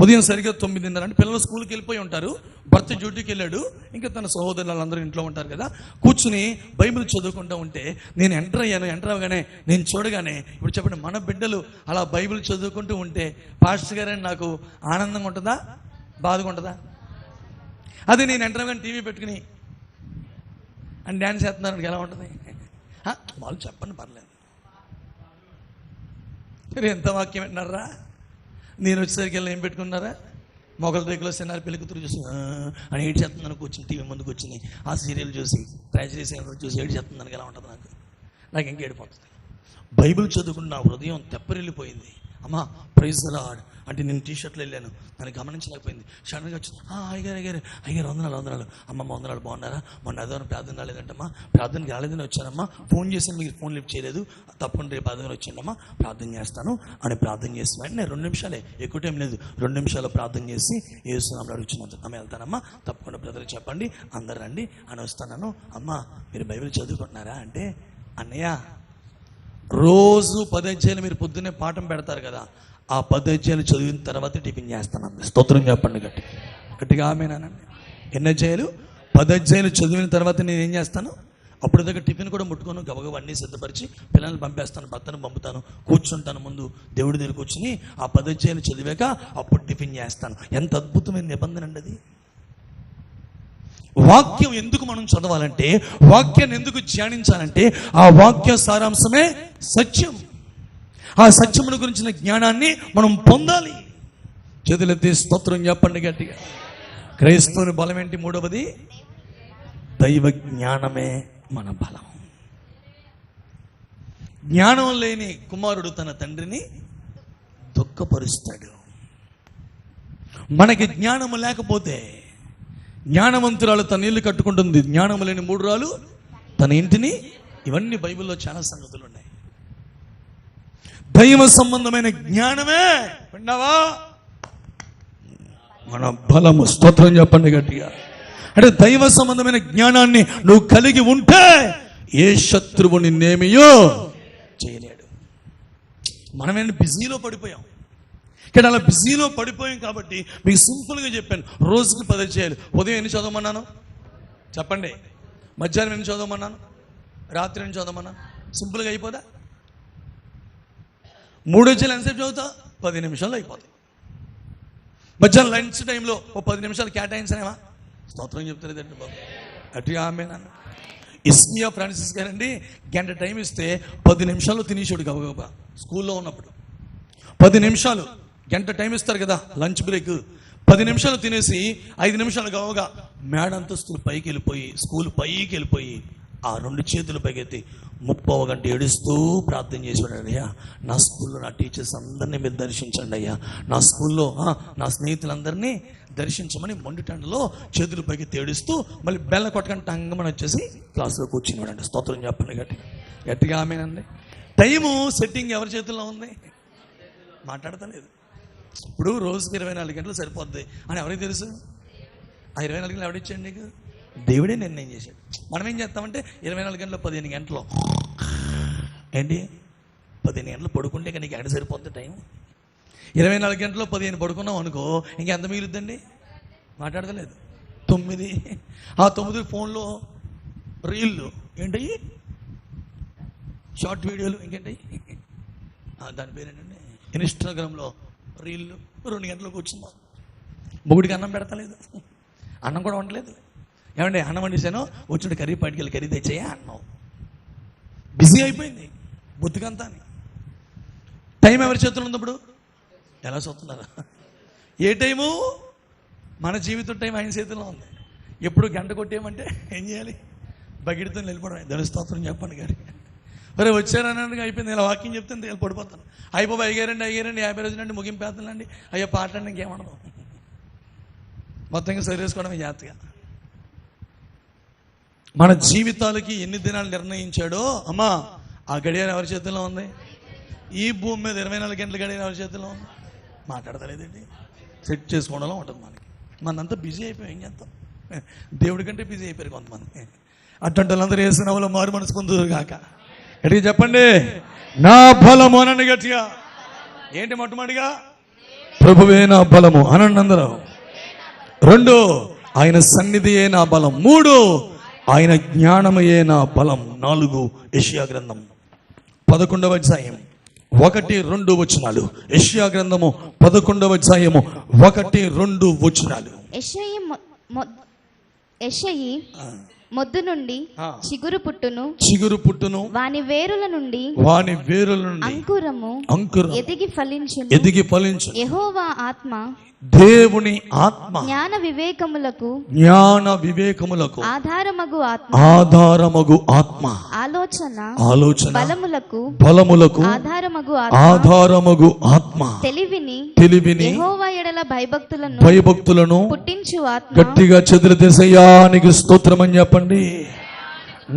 ఉదయం సరిగ్గా 9:30 అంటే పిల్లలు స్కూల్కి వెళ్ళిపోయి ఉంటారు, భర్త డ్యూటీకి వెళ్ళాడు, ఇంకా తన సహోదరులు అందరూ ఇంట్లో ఉంటారు కదా. కూర్చుని బైబిల్ చదువుకుంటూ ఉంటే నేను ఎంటర్ అవ్వగానే నేను చూడగానే, ఇప్పుడు చెప్పండి, మన బిడ్డలు అలా బైబిల్ చదువుకుంటూ ఉంటే పాస్టర్ గారని నాకు ఆనందంగా ఉంటుందా, బాధగా ఉంటుందా? అదే నేను ఎంటర్ అవ్వగానే టీవీ పెట్టుకుని అని డ్యాన్స్ చేస్తున్నాను, ఎలా ఉంటుంది? వాళ్ళు చెప్పండి, పర్లేదు. ఎంత వాక్యం వింటున్నారా? నేను వచ్చేసరికి వెళ్ళి ఏం పెట్టుకున్నారా? మొగల రేకులో సినారి పెళ్లి కూతురు చూసి అని ఏడు చేస్తుందని కూర్చుని టీవీ ముందుకు వచ్చింది. ఆ సీరియల్ చూసి ట్రాజడీ సీరియల్ చూసి ఏడు చేస్తుందని ఎలా ఉంటుంది? నాకు ఇంకా ఏడిపోతుంది. బైబిల్ చదువుకున్న నా హృదయం తెప్పరిల్లిపోయింది. అమ్మా ప్రైజ్ ది లార్డ్ అంటే నేను టీషర్ట్లో వెళ్ళాను, దాన్ని గమనించలేకపోయింది. సడన్గా వచ్చింది, అయ్యారు వందనాలు. అమ్మమ్మ వందనాలు, బాగున్నారా? మొన్న ఆదివారం ప్రార్థన రాలేదంటమ్మా, ప్రార్థనకి రాలేదని వచ్చానమ్మా, ఫోన్ చేసి మీకు ఫోన్ లిఫ్ట్ చేయలేదు, తప్పకుండా రేపు ఆదివారం వచ్చిందమ్మా, ప్రార్థన చేస్తాను అని ప్రార్థన చేసి వెంటనే 2 నిమిషాలే, ఎక్కువ టైం లేదు, 2 నిమిషాలు ప్రార్థన చేసి ఏసునామములో అడుగుతున్నాను. అమ్మ వెళ్తానమ్మా, తప్పకుండా బ్రదర్ చెప్పండి, అందరు రండి అని వస్తాను. అమ్మ మీరు బైబిల్ చదువుకుంటున్నారా అంటే, అన్నయ్య రోజు 10 అధ్యాయాలు మీరు పొద్దున్నే పాఠం పెడతారు కదా, ఆ 10 అధ్యాయాలు చదివిన తర్వాత టిఫిన్ చేస్తాను. స్తోత్రం చెప్పండి గట్టిగా. ఆమేనండి. ఎన్ని అధ్యాయాలు? 10 అధ్యాయాలు చదివిన తర్వాత నేను ఏం చేస్తాను, అప్పుడు దగ్గర టిఫిన్ కూడా ముట్టుకోను, గబగబా అన్నీ సిద్ధపరిచి పిల్లల్ని పంపేస్తాను, భర్తను పంపుతాను, కూర్చుంటాను ముందు దేవుడి దగ్గర కూర్చుని ఆ 10 అధ్యాయాలు చదివాక అప్పుడు టిఫిన్ చేస్తాను. ఎంత అద్భుతమైన నిబంధన అండి అది. వాక్యం ఎందుకు మనం చదవాలంటే, వాక్యాన్ని ఎందుకు ధ్యానించాలంటే, ఆ వాక్య సారాంశమే సత్యం. ఆ సత్యమును గురించిన జ్ఞానాన్ని మనం పొందాలి. చేతులెత్తి స్తోత్రం చెప్పండి గట్టిగా. క్రైస్తవుని బలం ఏంటి? మూడవది దైవ జ్ఞానమే మన బలం. జ్ఞానం లేని కుమారుడు తన తండ్రిని దుఃఖపరుస్తాడు. మనకి జ్ఞానము లేకపోతే, జ్ఞానవంతురాలు తన ఇల్లు కట్టుకుంటుంది, జ్ఞానము లేని మూఢురాలు తన ఇంటిని, ఇవన్నీ బైబిల్లో చాలా సంగతులు ఉన్నాయి. దైవ సంబంధమైన జ్ఞానమే విన్నావా మన బలము. స్తోత్రం చెప్పండి గట్టిగా. అంటే దైవ సంబంధమైన జ్ఞానాన్ని నువ్వు కలిగి ఉంటే ఏ శత్రువు నిన్నేమియో చేయలేడు. మనమేంటి బిజీలో పడిపోయాం. ఇక్కడ అలా బిజీలో పడిపోయాం కాబట్టి మీకు సింపుల్గా చెప్పాను, రోజుకి 10 అధ్యాయాలు. ఉదయం ఎన్ని చదవమన్నాను చెప్పండి, మధ్యాహ్నం ఎన్ని చదవమన్నాను, రాత్రి ఎన్ని చదవమన్నాను, సింపుల్గా అయిపోదా? 3 అధ్యాయాలు ఎంతసేపు చదువుతావు? 10 నిమిషాల్లో అయిపోతాయి. మధ్యాహ్నం లంచ్ టైంలో 10 నిమిషాలు కేటాయించానేమా? స్తోత్రం చెప్తారేదండి బాబు, అటు ఆమె నాన్న. ఇస్మియా ఫ్రాన్సిస్ గారండి గంట టైం ఇస్తే 10 నిమిషాల్లో తినేసాడు గబగబా. స్కూల్లో ఉన్నప్పుడు 10 నిమిషాలు, గంట టైం ఇస్తారు కదా లంచ్ బ్రేక్, 10 నిమిషాలు తినేసి 5 నిమిషాలు గబగబా మేడ అంతస్తులు పైకి వెళ్ళిపోయి, స్కూల్ పైకి వెళ్ళిపోయి ఆ 2 చేతులు పైకెత్తి 30 గంట ఏడుస్తూ ప్రార్థన చేసాడు. అయ్యా నా స్కూల్లో నా టీచర్స్ అందరినీ మీరు దర్శించండి అయ్యా, నా స్కూల్లో నా స్నేహితులందరినీ దర్శించమని మొండిటండలో చేతులు పైకి తేడుస్తూ మళ్ళీ బెల్ల కొట్టకుండా టంగమని వచ్చేసి క్లాసులో కూర్చున్నాడండి. స్తోత్రం చెప్పండి గట్టిగా గట్టిగా ఆమెనండి. టైము సెట్టింగ్ ఎవరి చేతుల్లో ఉంది? మాట్లాడతలేదు. ఇప్పుడు రోజుకి 24 గంటలు సరిపోద్ది అని ఎవరికి తెలుసు? ఆ 24 గంటలు ఎవడిచ్చాడు నీకు? దేవుడే నిర్ణయం చేశాడు. మనం ఏం చేస్తామంటే 24 గంటలు 15 గంటలు ఏంటి 15 గంటలు పడుకుంటే నీకు ఎక్కడ సరిపోద్ది టైం? 24 గంటల్లో 15 పడుకున్నాం అనుకో, ఇంకెంత మిగులుద్దండి? మాట్లాడతలేదు. 9. ఆ 9 ఫోన్లో రీళ్ళు ఏంటయ్యి, షార్ట్ వీడియోలు ఇంకేంటి, దాని పేరేంటండి ఇన్స్టాగ్రామ్లో రీళ్ళు. 2 గంటలకు కూర్చున్నాం. మొగుడికి అన్నం పెడతలేదు, అన్నం కూడా వండలేదు. ఏమండి అన్నం వండిసాను, వచ్చి కర్రీ పాటికెళ్ళి కర్రీ తెచ్చాయా అన్నాం. బిజీ అయిపోయింది బుద్ధికంతా. టైం ఎవరి చేతుల్లో ఉన్నప్పుడు ఎలా చూస్తున్నారా? ఏ టైము? మన జీవితం టైం ఆయన చేతిలో ఉంది. ఎప్పుడు గంట కొట్టేయమంటే ఏం చేయాలి? బగిడితో వెళ్ళిపోవడం. దేవుని స్తోత్రం చెప్పండి గారి. మరి వచ్చారని అయిపోయింది, ఇలా వాకింగ్ చెప్తే వెళ్ళి పడిపోతాను. అయిపోయి అయ్యారండి 50 రోజులండి ముగింపేస్తానండి, అయ్యో పాటలండి ఇంకేమనదు, మొత్తంగా సరివేసుకోవడమే జాగ్రత్తగా. మన జీవితాలకి ఎన్ని దినాలు నిర్ణయించాడో అమ్మా, ఆ గడియారం ఎవరి చేతుల్లో ఉంది? ఈ భూమి మీద 24 గంటల గడియారం ఎవరి చేతుల్లో ఉంది? మాట్లాడతలేదండి. సెట్ చేసుకోవడంలో ఉంటుంది మనకి. మనంతా బిజీ అయిపోయాం, ఏం చేస్తాం? దేవుడి కంటే బిజీ అయిపోయారు కొంతమంది. అటువంటి వాళ్ళందరూ వేసినవాళ్ళు మారు మనసు పొందుతారు కాక. గట్టిగా చెప్పండి, నా బలము అనండి గట్టిగా. ఏంటి మొట్టమొదటిగా? ప్రభువే నా బలము అనండి అందరూ. 2, ఆయన సన్నిధియే నా బలం. 3, ఆయన జ్ఞానమయే నా బలం. 4, యెషయా గ్రంథం 11వ అధ్యాయం 1-2 వచనాలు. యెషయా గ్రంథము 11వ అధ్యాయము 1-2 వచనాలు. యెషయి మొద్దు నుండి చిగురు పుట్టును, వాని వేరుల నుండి అంకురము ఎదిగి ఫలించును. యెహోవా ఆత్మ, దేవుని ఆత్మ జ్ఞాన వివేకములకు ఆధారమగు ఆత్మ, ఆలోచన బలములకు ఆధారమగు ఆత్మ, తెలివిని యెహోవా ఎడల భయభక్తులను పుట్టించు ఆత్మ. గట్టిగా చేతులు దేశయ్యానికి స్తోత్రం అని చెప్పండి.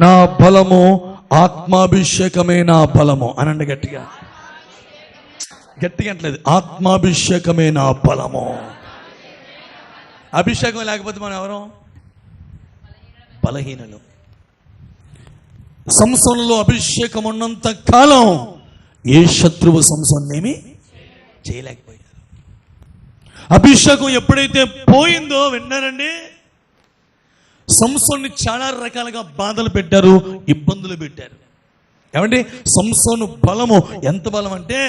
నా బలము ఆత్మాభిషేకమే నా బలము అనండి గట్టిగా. గట్టిగా అంటలేదు, ఆత్మాభిషేకమే నా బలము. అభిషేకం లేకపోతే మనం ఎవరు? బలహీనులు. సంసోనులో అభిషేకం ఉన్నంత కాలం ఏ శత్రువు సంసోన్నేమి చేయలేకపోయారు. అభిషేకం ఎప్పుడైతే పోయిందో, విన్నారండి, సంసోన్ని చాలా రకాలుగా బాధలు పెట్టారు, ఇబ్బందులు పెట్టారు. ఏమంటే సంసోను బలము ఎంత బలం అంటే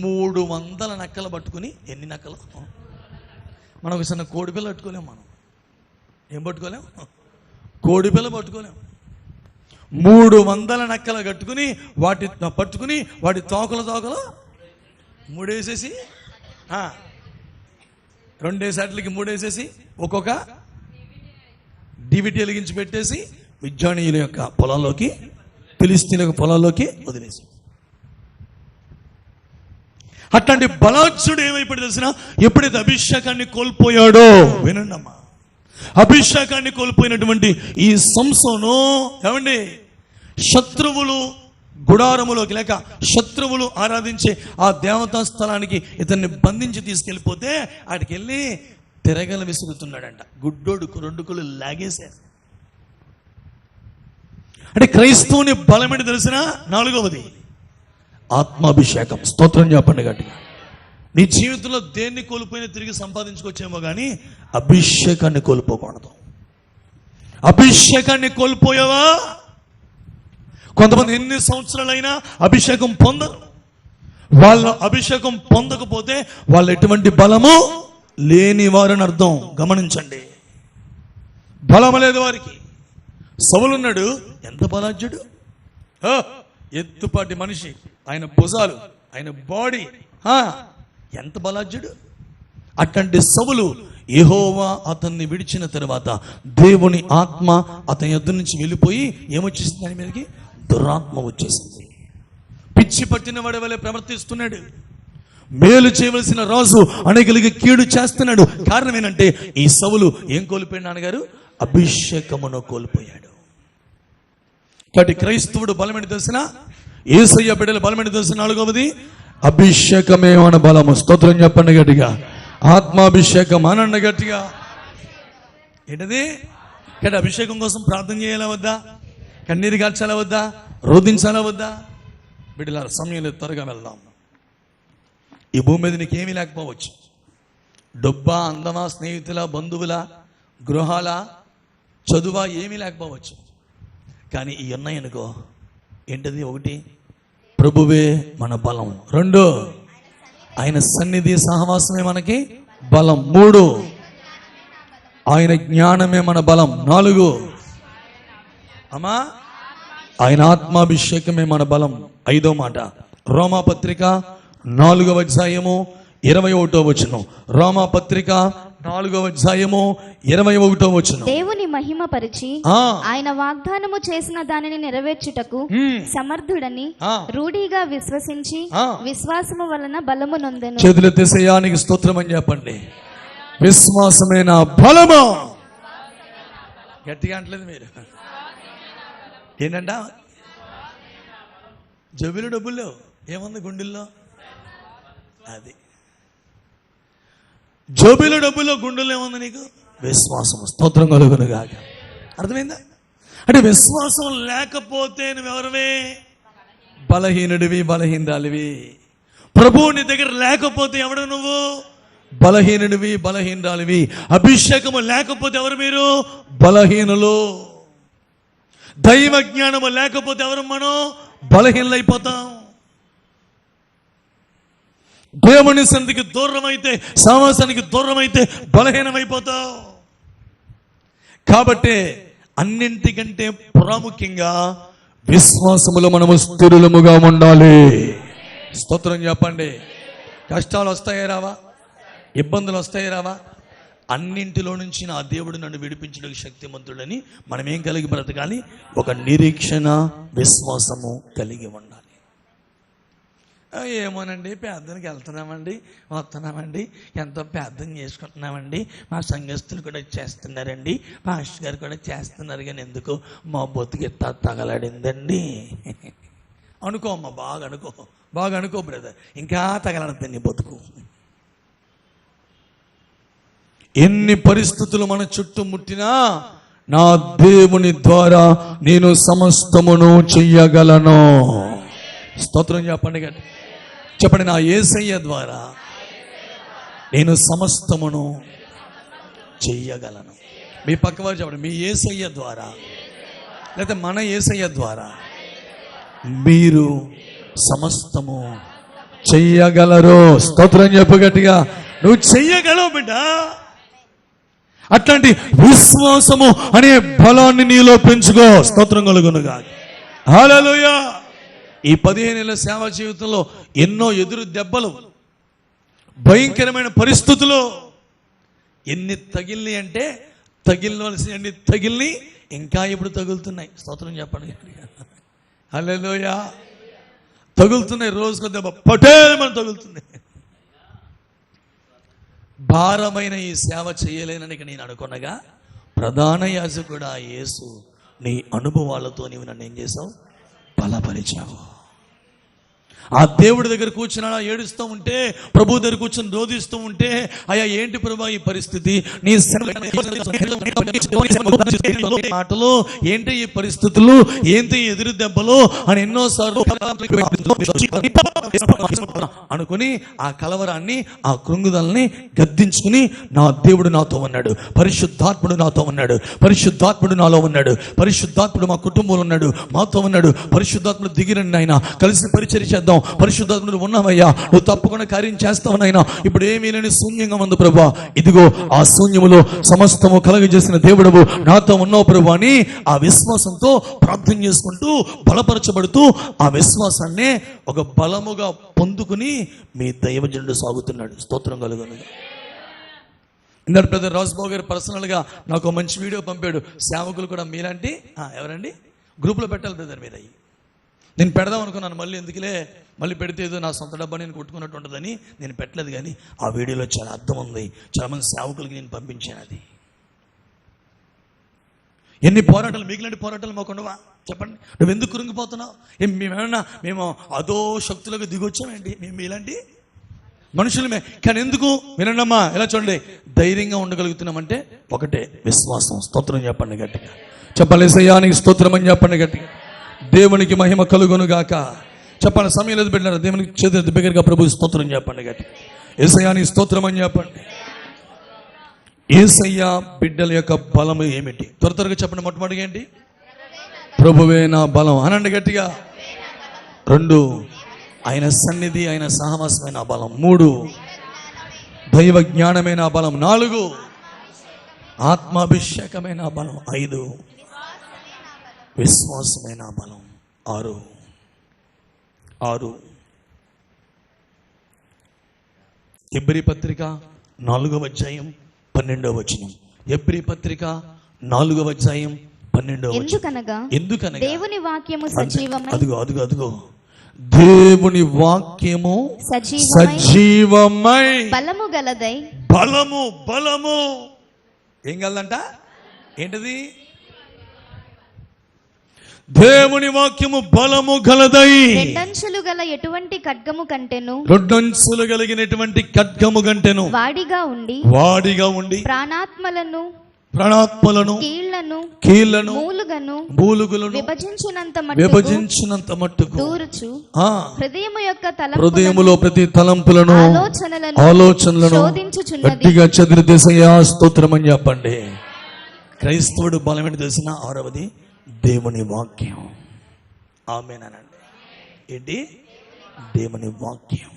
300 నక్కలు పట్టుకుని, ఎన్ని నక్కలు? మనం ఒక చిన్న కోడిపిల్ల పట్టుకోలేము. మనం ఏం పట్టుకోలేము? కోడిపిల్ల పట్టుకోలేము. 300 నక్కలు కట్టుకుని వాటి పట్టుకుని వాటి తోకలు మూడేసేసి, 2 సాట్లకి 3 వేసేసి ఒక్కొక్క డివిటీ వెలిగించి పెట్టేసి మిద్యానీయుల యొక్క పొలాల్లోకి, ఫిలిష్తీయుల యొక్క పొలాల్లోకి వదిలేసి, అట్లాంటి బలార్జుడు ఏమైపోయి తెలిసిన, ఎప్పుడైతే అభిషేకాన్ని కోల్పోయాడో, వినండమ్మా, అభిషేకాన్ని కోల్పోయినటువంటి ఈ సంసోను ఏమండి శత్రువులు గుడారములోకి లేక శత్రువులు ఆరాధించే ఆ దేవతా స్థలానికి ఇతన్ని బంధించి తీసుకెళ్ళిపోతే ఆడికి వెళ్ళి తిరగలు విసురుతున్నాడంట. గుడ్డోడుకు 2 కులు లాగేశారు. అంటే క్రైస్తవుని బలమేంటి తెలిసిన? 4వది ఆత్మాభిషేకం. స్తోత్రం చెప్పండి గట్టిగా. నీ జీవితంలో దేన్ని కోల్పోయినా తిరిగి సంపాదించుకొచ్చేమో కానీ అభిషేకాన్ని కోల్పోకూడదు. అభిషేకాన్ని కోల్పోయావా? కొంతమంది ఎన్ని సంవత్సరాలైనా అభిషేకం పొందరు. వాళ్ళ అభిషేకం పొందకపోతే వాళ్ళు ఎటువంటి బలము లేని వారని అర్థం. గమనించండి, బలము లేదు వారికి. సౌలున్నాడు, ఎంత బలాజ్యుడు, ఎత్తుపాటి మనిషి, ఆయన భుజాలు, ఆయన బాడీ, ఎంత బలాజ్యుడు. అట్లాంటి సౌలు యెహోవా అతన్ని విడిచిన తర్వాత దేవుని ఆత్మ అతని యొద్ద నుంచి వెళ్ళిపోయి ఏమొచ్చేసింది? దాని మీదకి దురాత్మ వచ్చేసింది. పిచ్చి పట్టిన వాడి వలె ప్రవర్తిస్తున్నాడు. మేలు చేయవలసిన రాజు అనేకులకి కీడు చేస్తున్నాడు. కారణం ఏంటంటే ఈ సౌలు ఏం కోల్పోయాడు నాన్నగారు? అభిషేకమును కోల్పోయాడు. కాబట్టి క్రైస్తవుడు బలమేంటి తెలిసిన? యేసయ్య బిడ్డల బలమేంటి తెలిసిన? 4వది అభిషేకమే మన బలము. స్తోత్రం చెప్పండి గట్టిగా. ఆత్మాభిషేకం అనండి గట్టిగా. ఏంటది? ఇక్కడ అభిషేకం కోసం ప్రార్థన చేయాలా వద్దా? కన్నీరు గార్చాలా వద్దా? రోధించాలా వద్దా? బిడ్డల సమయం లేదు, త్వరగా వెళ్దాం. ఈ భూమి మీద నీకేమీ లేకపోవచ్చు. డబ్బా, అందమా, స్నేహితుల, బంధువుల, గృహాల, చదువా ఏమీ లేకపోవచ్చు. కానీ ఈ ఉన్నాయనుకో, ఏంటది? 1 ప్రభువే మన బలం. 2 ఆయన సన్నిధి సహవాసమే మనకి బలం. 3 ఆయన జ్ఞానమే మన బలం. 4 అమ్మా ఆయన ఆత్మాభిషేకమే మన బలం. 5వ మాట రోమాపత్రిక 4వ అధ్యాయము 21వ వచనం. రోమాపత్రిక 4వ అధ్యాయము 21వ వచనం. దేవుని మహిమ పరిచి ఆయన వాగ్దానము చేసిన దానిని నెరవేర్చుటకు సమర్థుడని రూఢిగా విశ్వసించి విశ్వాసము వలన బలము నొందెను. చేతులెత్తేసయ్యానికి స్తోత్రం అని చెప్పండి. విశ్వాసమే నా బలము. గట్టిగా అంటలేదు మీరు? ఏంటంట? జబిలు డబ్బుల్లో ఏముంది? గుండెల్లో అది. జోబిలో డబ్బుల్లో గుండెల్లో ఏముంది నీకు? విశ్వాసం. స్తోత్రం కలుగును గాక. అర్థమైందా? అంటే విశ్వాసం లేకపోతే నువ్వెవరివే? బలహీనుడివి, బలహీనరాలివి. ప్రభువు నీ దగ్గర లేకపోతే ఎవడు నువ్వు? బలహీనుడివి, బలహీనరాలివి. అభిషేకము లేకపోతే ఎవరు మీరు? బలహీనులు. దైవ జ్ఞానము లేకపోతే ఎవరు? మనం బలహీనలైపోతాం. దేవుని సన్నిధికి దూరం అయితే, సహవాసానికి దూరం అయితే బలహీనమైపోతావు. కాబట్టి అన్నింటికంటే ప్రాముఖ్యంగా విశ్వాసములో మనము స్థిరులముగా ఉండాలి. స్తోత్రం చెప్పండి. కష్టాలు వస్తాయే రావా? ఇబ్బందులు వస్తాయే రావా? అన్నింటిలో నుంచి నా దేవుడు నన్ను విడిపించడానికి శక్తిమంతుడని మనం ఏం కలిగి బ్రతకాలి? ఒక నిరీక్షణ, విశ్వాసము కలిగి ఉండాలి. ఏమోనండి, ప్రార్థనకి వెళ్తున్నామండి, వస్తున్నామండి, ఎంతో ప్రార్థన చేసుకుంటున్నామండి, మా సంఘస్థులు కూడా చేస్తున్నారండి, పాస్టర్ గారు కూడా చేస్తున్నారు, కానీ ఎందుకు మా బతుకు ఎత్తా తగలడిందండి అనుకో అమ్మ. బాగా అనుకో బ్రదర్. ఇంకా తగలడుతుంది నీ బతుకు. ఎన్ని పరిస్థితులు మన చుట్టూ ముట్టినా నా దేవుని ద్వారా నేను సమస్తమును చెయ్యగలను. స్తోత్రం చెప్పండి గట్టి చెప్పండి. నా యేసయ్య ద్వారా నేను సమస్తమును చెయ్యగలను. మీ పక్కవారు చెప్పండి, మీ యేసయ్య ద్వారా లేకపోతే మన యేసయ్య ద్వారా మీరు సమస్తము చెయ్యగలరు. స్తోత్రం చెప్పు గట్టిగా. నువ్వు చెయ్యగలవు బిడ్డ. అట్లాంటి విశ్వాసము అనే బలాన్ని నీలో పెంచుకో. స్తోత్రం కలుగునుగా. హల్లెలూయా. ఈ 15 ఏళ్ల సేవా జీవితంలో ఎన్నో ఎదురు దెబ్బలు, భయంకరమైన పరిస్థితులు ఎన్ని తగిలినాయి అంటే తగిలినవలసి అన్ని తగిలిని, ఇంకా ఇప్పుడు తగులుతున్నాయి. స్తోత్రం చెప్పండి. హల్లెలూయా. తగులుతున్నాయి, రోజుకు దెబ్బ పటేమని తగులుతుంది. భారమైన ఈ సేవ చేయలేనని నేను అనుకునగా ప్రధాన యాజకుడా యేసు నీ అనుభవాలతో నీవు నన్ను ఏం చేసావు? బలపరిచావు. ఆ దేవుడి దగ్గర కూర్చుని ఏడుస్తూ ఉంటే, ప్రభు దగ్గర కూర్చొని రోధిస్తూ ఉంటే, అయ్యా ఏంటి ప్రభు ఈ పరిస్థితి, నీ మాటలు ఏంటి, ఈ పరిస్థితులు ఏంటి, ఎదురు దెబ్బలు అని ఎన్నోసార్లు అనుకుని ఆ కలవరాన్ని, ఆ కృంగుదల్ని గద్దించుకుని, నా దేవుడు నాతో ఉన్నాడు, పరిశుద్ధాత్ముడు నాతో ఉన్నాడు, పరిశుద్ధాత్ముడు నాలో ఉన్నాడు, పరిశుద్ధాత్ముడు మా కుటుంబంలో ఉన్నాడు, మాతో ఉన్నాడు, పరిశుద్ధాత్ముడు దిగిరండి ఆయన, కలిసి పరిచర్య చేద్దాం, పరిశుద్ధాత్ముడు ఉన్నావయ్యా, నువ్వు తప్పకుండా కార్యం చేస్తావనైనా, ఇప్పుడు ఏమీ లేని శూన్యంగా ఉంది ప్రభా, ఇదిగో ఆ శూన్యములో సమస్తము కలగజేసిన దేవుడవు నాతో ఉన్నావు ప్రభు అని ఆ విశ్వాసంతో ప్రార్థన చేసుకుంటూ బలపరచబడుతూ ఆ విశ్వాసాన్ని ఒక బలముగా పొందుకుని మీ దైవజనుడు సాగుతున్నాడు. స్తోత్రం కలుగును. ఇందాక బ్రదర్ రాజ్బాబు గారు పర్సనల్గా నాకు మంచి వీడియో పంపాడు. సేవకులు కూడా మీలాంటి ఎవరండి గ్రూప్లో పెట్టాలి బ్రదర్ మీరు. అయ్యి నేను పెడదాం అనుకున్నాను, మళ్ళీ ఎందుకులే, మళ్ళీ పెడితే ఏదో నా సొంత డబ్బా నేను కొట్టుకున్నట్టు ఉంటుందని నేను పెట్టలేదు. కానీ ఆ వీడియోలో చాలా అర్థం ఉంది. చాలామంది సేవకులకి నేను పంపించాను. అది ఎన్ని పోరాటాలు, మీకులాంటి పోరాటాలు మాకుండవా చెప్పండి? నువ్వు ఎందుకు కృంగిపోతున్నావు? మేము అదో శక్తులకు దిగొచ్చామేంటి? మేము ఇలాంటి మనుషులమే. కానీ ఎందుకు వినండమ్మా, ఎలా చూడండి, ధైర్యంగా ఉండగలుగుతున్నామంటే ఒకటే విశ్వాసం. స్తోత్రం చెప్పండి గట్టిగా. చెప్పాలి యేసయ్యానికి స్తోత్రం అని చెప్పండి గట్టిగా. దేవునికి మహిమ కలుగును గాక. చెప్పండి, సమయం లేదు పెట్టినారు, దేవునికి చేతులు దగ్గరగా ప్రభు స్తోత్రం చెప్పండి గట్టిగా. యేసయ్యానికి స్తోత్రం అని చెప్పండి. యేసయ్య బిడ్డల యొక్క బలము ఏమిటి? త్వరగా చెప్పండి. మొట్టమొదటిగా ఏంటి? ప్రభువే నా బలం అనండి గట్టిగా. 2, ఆయన సన్నిధి, ఆయన సహవాసమైన బలం. 3, దైవ జ్ఞానమైన బలం. 4, ఆత్మాభిషేకమైన బలం. 5, విశ్వాసమైన బలం. 6 హెబ్రీ పత్రిక 4వ అధ్యాయం 12వ వచనం. హెబ్రీ పత్రిక 4వ అధ్యాయం 12వ వచనం. ఎందుకనగా దేవుని వాక్యము సజీవమై, అదిగో దేవుని వాక్యము సజీవమై బలము గలదై. బలము ఏం గలదంట? ఏంటది? దేవుని వాక్యము బలము గలదై, 2 అంచులు గల ఎటువంటి ఖడ్గము కంటెను, 2 అంచులు కలిగినటువంటి ఖడ్గము కంటెను వాడిగా ఉండి ప్రాణాత్మలను కీళ్లను మూలుగులను విభజించినంత మట్టుకు హృదయములో ప్రతి తలంపులను ఆలోచనలను గట్టిగా చెదిరిదేసయ్యా స్తోత్రం అని చెప్పండి. క్రైస్తవుడు బలం ఏంటి తెలిసిన? 6వది దేవుని వాక్యం. ఆమేనండి. ఏంటి? దేవుని వాక్యం.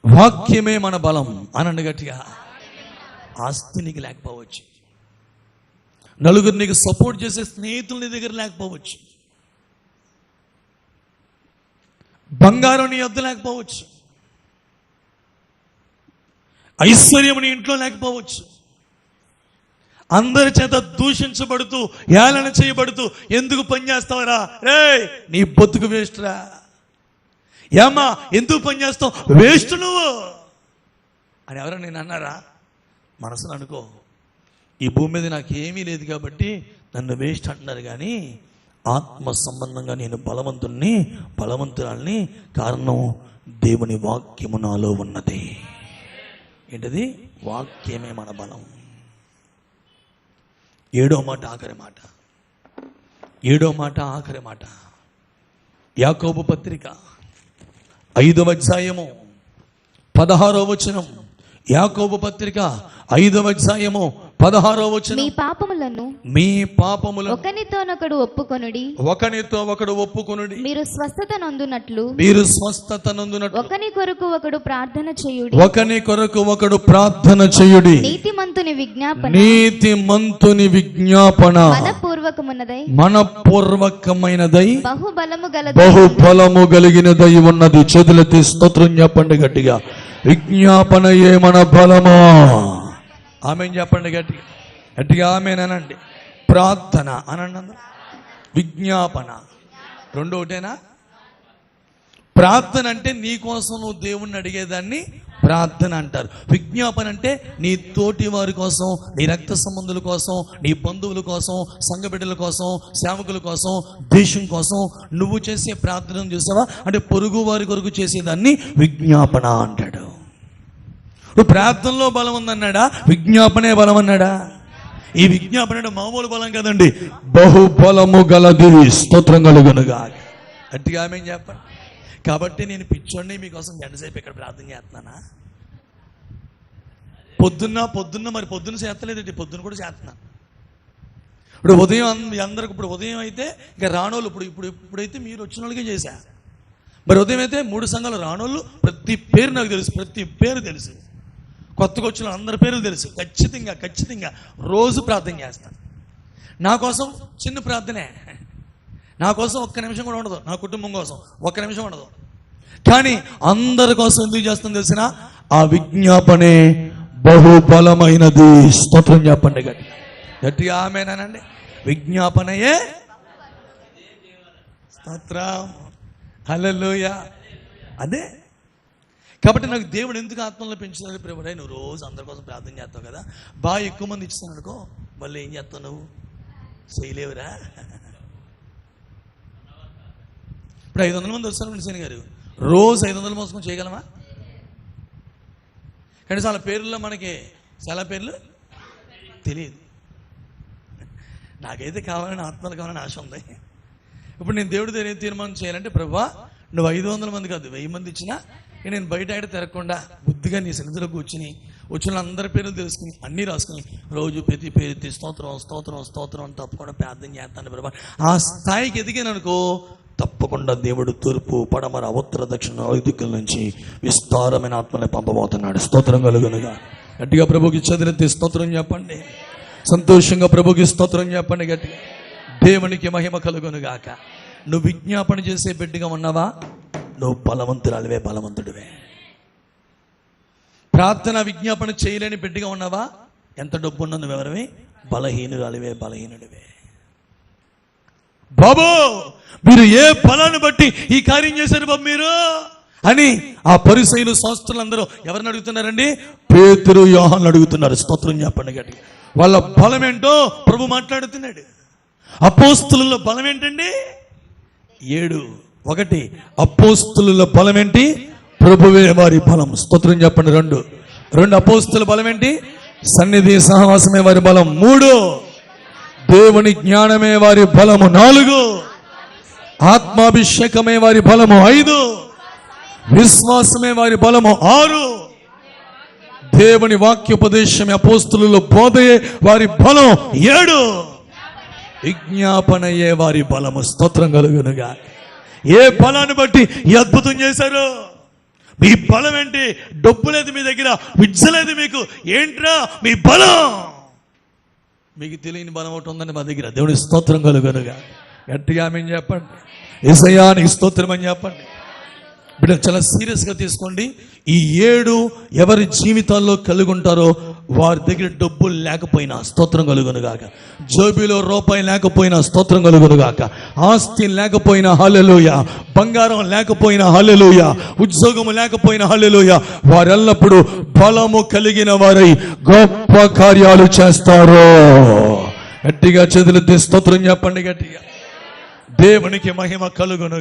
వాక్యమే మన బలం అనండి గట్టిగా. ఆస్తి నీకు లేకపోవచ్చు, నలుగురు నీకు సపోర్ట్ చేసే స్నేహితులు నీ దగ్గర లేకపోవచ్చు, బంగారం నీ వద్ద లేకపోవచ్చు, ఐశ్వర్యం నీ ఇంట్లో లేకపోవచ్చు, అందరి చేత దూషించబడుతూ ఏళన చేయబడుతూ ఎందుకు పని చేస్తావరా రే, నీ బతుకు వేస్ట్ రా, ఏమ్మా ఎందుకు పని చేస్తావు, వేస్ట్ నువ్వు అని ఎవరో నేను అన్నారా? మనసును అనుకో, ఈ భూమి మీద నాకు ఏమీ లేదు కాబట్టి నన్ను వేస్ట్ అంటున్నారు. కానీ ఆత్మ సంబంధంగా నేను బలవంతురాల్ని. కారణం దేవుని వాక్యము నాలో ఉన్నది. ఏంటది? వాక్యమే మన బలం. 7వ మాట ఆఖరి మాట. యాకోబు పత్రిక 5వ అధ్యాయము 16వ వచనం. యాకోబు పత్రిక 5వ అధ్యాయము 16వ వచనం, మీ పాపములను ఒకనితోనొకడు ఒప్పుకొనుడి, మీరు స్వస్థత నొందునట్లు ఒకని కొరకు ఒకడు ప్రార్థన చేయుడి. నీతిమంతుని విజ్ఞాపన మనపూర్వకమైనదై బహుబలము కలిగినదై ఉన్నది. చేతులెత్తి స్తోత్రం చెప్పండి గట్టిగా. విజ్ఞాపనయే మన బలము. ఆమెన్ చెప్పండి గట్టిగా గట్టిగా ఆమెనండి. ప్రార్థన అనండి అందరూ. విజ్ఞాపన రెండు ఒకటేనా? ప్రార్థన అంటే నీ కోసం నువ్వు దేవుణ్ణి అడిగేదాన్ని ప్రార్థన అంటారు. విజ్ఞాపన అంటే నీ తోటి వారి కోసం, నీ రక్త సంబంధుల కోసం, నీ బంధువుల కోసం, సంఘ బిడ్డల కోసం, సేవకుల కోసం, దేశం కోసం నువ్వు చేసే ప్రార్థన చూసావా అంటే పొరుగు వారి కొరకు చేసేదాన్ని విజ్ఞాపన అంటాడు. ఇప్పుడు ప్రార్థనలో బలం ఉందన్నాడా? విజ్ఞాపనే బలం అన్నాడా? ఈ విజ్ఞాపన అంటే మామూలు బలం కదండి, బహుబలము గలది. స్తోత్రం కలుగునుగా. గట్టిగా ఆమె చెప్పండి. కాబట్టి నేను పిచ్చోడిని మీకోసం గంటసేపు ఇక్కడ ప్రార్థన చేస్తున్నానా? పొద్దున్న మరి పొద్దున్న చేస్తలేదండి, పొద్దున్న కూడా చేస్తున్నాను. ఇప్పుడు ఉదయం అందరికి, ఇప్పుడు ఉదయం అయితే ఇంకా రానోళ్ళు, ఇప్పుడైతే మీరు వచ్చిన వాళ్ళకే చేశా. మరి ఉదయం అయితే 3 సంఘాలు రానోళ్ళు ప్రతి పేరు నాకు తెలుసు, ప్రతి పేరు తెలుసు. కొత్తగా వచ్చిన అందరి పేర్లు తెలుసు. ఖచ్చితంగా రోజు ప్రార్థన చేస్తాను. నా కోసం చిన్న ప్రార్థనే, నా కోసం ఒక్క నిమిషం కూడా ఉండదు, నా కుటుంబం కోసం ఒక్క నిమిషం ఉండదు. కానీ అందరి కోసం ఎందుకు చేస్తాను తెలిసిన? ఆ విజ్ఞాపనే బహుబలమైనది. స్తోత్రం చెప్పండి గట్టిగా ఆమేనండి. విజ్ఞాపనయే స్తోత్రం, హల్లెలూయా. అదే కాబట్టి నాకు దేవుడు ఎందుకు ఆత్మలో పెంచుతాడు? ప్రభుడే, నువ్వు రోజు అందరి కోసం ప్రార్థన చేస్తావు కదా, బాగా ఎక్కువ మంది ఇస్తాను అనుకో, మళ్ళీ ఏం చేస్తావు? నువ్వు చేయలేవురా. ఇప్పుడు 500 మంది వస్తారు మనిషి గారు, రోజు 500 మోసుకొని చేయగలమా? కానీ చాలా పేర్లలో మనకి చాలా పేర్లు తెలియదు. నాకైతే కావాలని, ఆత్మలు కావాలని ఆశ ఉంది. ఇప్పుడు నేను దేవుడి దగ్గర తీర్మానం చేయాలంటే, ప్రభువా నువ్వు 500 మంది కాదు 1000 మంది ఇచ్చినా నేను బయట ఆడ తిరగకుండా బుద్ధిగా నీ సన్నిధిలో కూర్చుని వచ్చిన అందరి పేర్లు తెలుసుకుని అన్నీ రాసుకుని రోజు ప్రతి పేరు ఎత్తి స్తోత్రం అని తప్పకుండా ప్రార్థన చేస్తాను ప్రభా. ఆ స్థాయికి ఎదిగాననుకో, తప్పకుండా దేవుడు తూర్పు పడమర ఉత్తర దక్షిణ 5 దిక్కుల నుంచి విస్తారమైన ఆత్మని పంపబోతున్నాడు. స్తోత్రం కలుగునుగా. గట్టిగా ప్రభుకి చదివితే స్తోత్రం చెప్పండి. సంతోషంగా ప్రభుకి స్తోత్రం చెప్పండి గట్టిగా. దేవునికి మహిమ కలుగునుగాక. నువ్వు విజ్ఞాపన చేసే బిడ్డగా ఉన్నావా? నువ్వు బలవంతుడివే. ప్రార్థన విజ్ఞాపన చేయలేని బిడ్డగా ఉన్నావా? ఎంత డబ్బు ఉన్నా నువ్వెవరివి? బలహీనుడివే. బాబు మీరు ఏ బలాన్ని బట్టి ఈ కార్యం చేశారు బాబు మీరు అని ఆ పరిసయ్యులు శాస్త్రులందరూ ఎవరిని అడుగుతున్నారండి? పేతురు యోహాను అడుగుతున్నారు. స్తోత్రం చెప్పండి గట్టిగా. వాళ్ళ బలం ఏంటో ప్రభు మాట్లాడుతున్నాడు. అపోస్తుల బలం ఏంటండి? 7:1 అపోస్తుల బలం ఏంటి? ప్రభువే వారి బలం. స్తోత్రం చెప్పండి. 2 అపోస్తుల బలం ఏంటి? సన్నిధి సహవాసమే వారి బలం. 3 దేవుని జ్ఞానమే వారి బలము. 4 ఆత్మాభిషేకమే వారి బలము. 5 విశ్వాసమే వారి బలము. 6 దేవుని వాక్యోపదేశమే అపోస్తుల బోధయే వారి బలం. 7 విజ్ఞాపనయే వారి బలము. స్తోత్రం కలుగునుగా. ఏ బలాన్ని బట్టి ఈ అద్భుతం చేశారు? మీ బలం ఏంటి? డబ్బు లేదు మీ దగ్గర, విద్య లేదు మీకు, ఏంట్రా మీ బలం? మీకు తెలియని బలం ఒకటి ఉందండి మా దగ్గర. దేవుడి స్తోత్రం కలుగునుగా. గట్టిగా ఆమేన్ చెప్పండి. యేసయ్యా నీకు స్తోత్రం అని చెప్పండి. బిడ్డ చాలా సీరియస్గా తీసుకోండి. ఈ 7 ఎవరి జీవితాల్లో కలిగి ఉంటారో వారి దగ్గర డబ్బులు లేకపోయినా స్తోత్రం కలుగునుగాక, జోబీలో రూపాయి లేకపోయినా స్తోత్రం కలుగునుగాక, ఆస్తి లేకపోయినా హల్లెలూయా, బంగారం లేకపోయినా హల్లెలూయా, ఉద్యోగము లేకపోయినా హల్లెలూయా, వారెల్లప్పుడూ బలము కలిగిన వారై గొప్ప కార్యాలు చేస్తారు. గట్టిగా చేతులెత్తి స్తోత్రం చెప్పండి గట్టిగా. దేవునికి మహిమ కలుగును.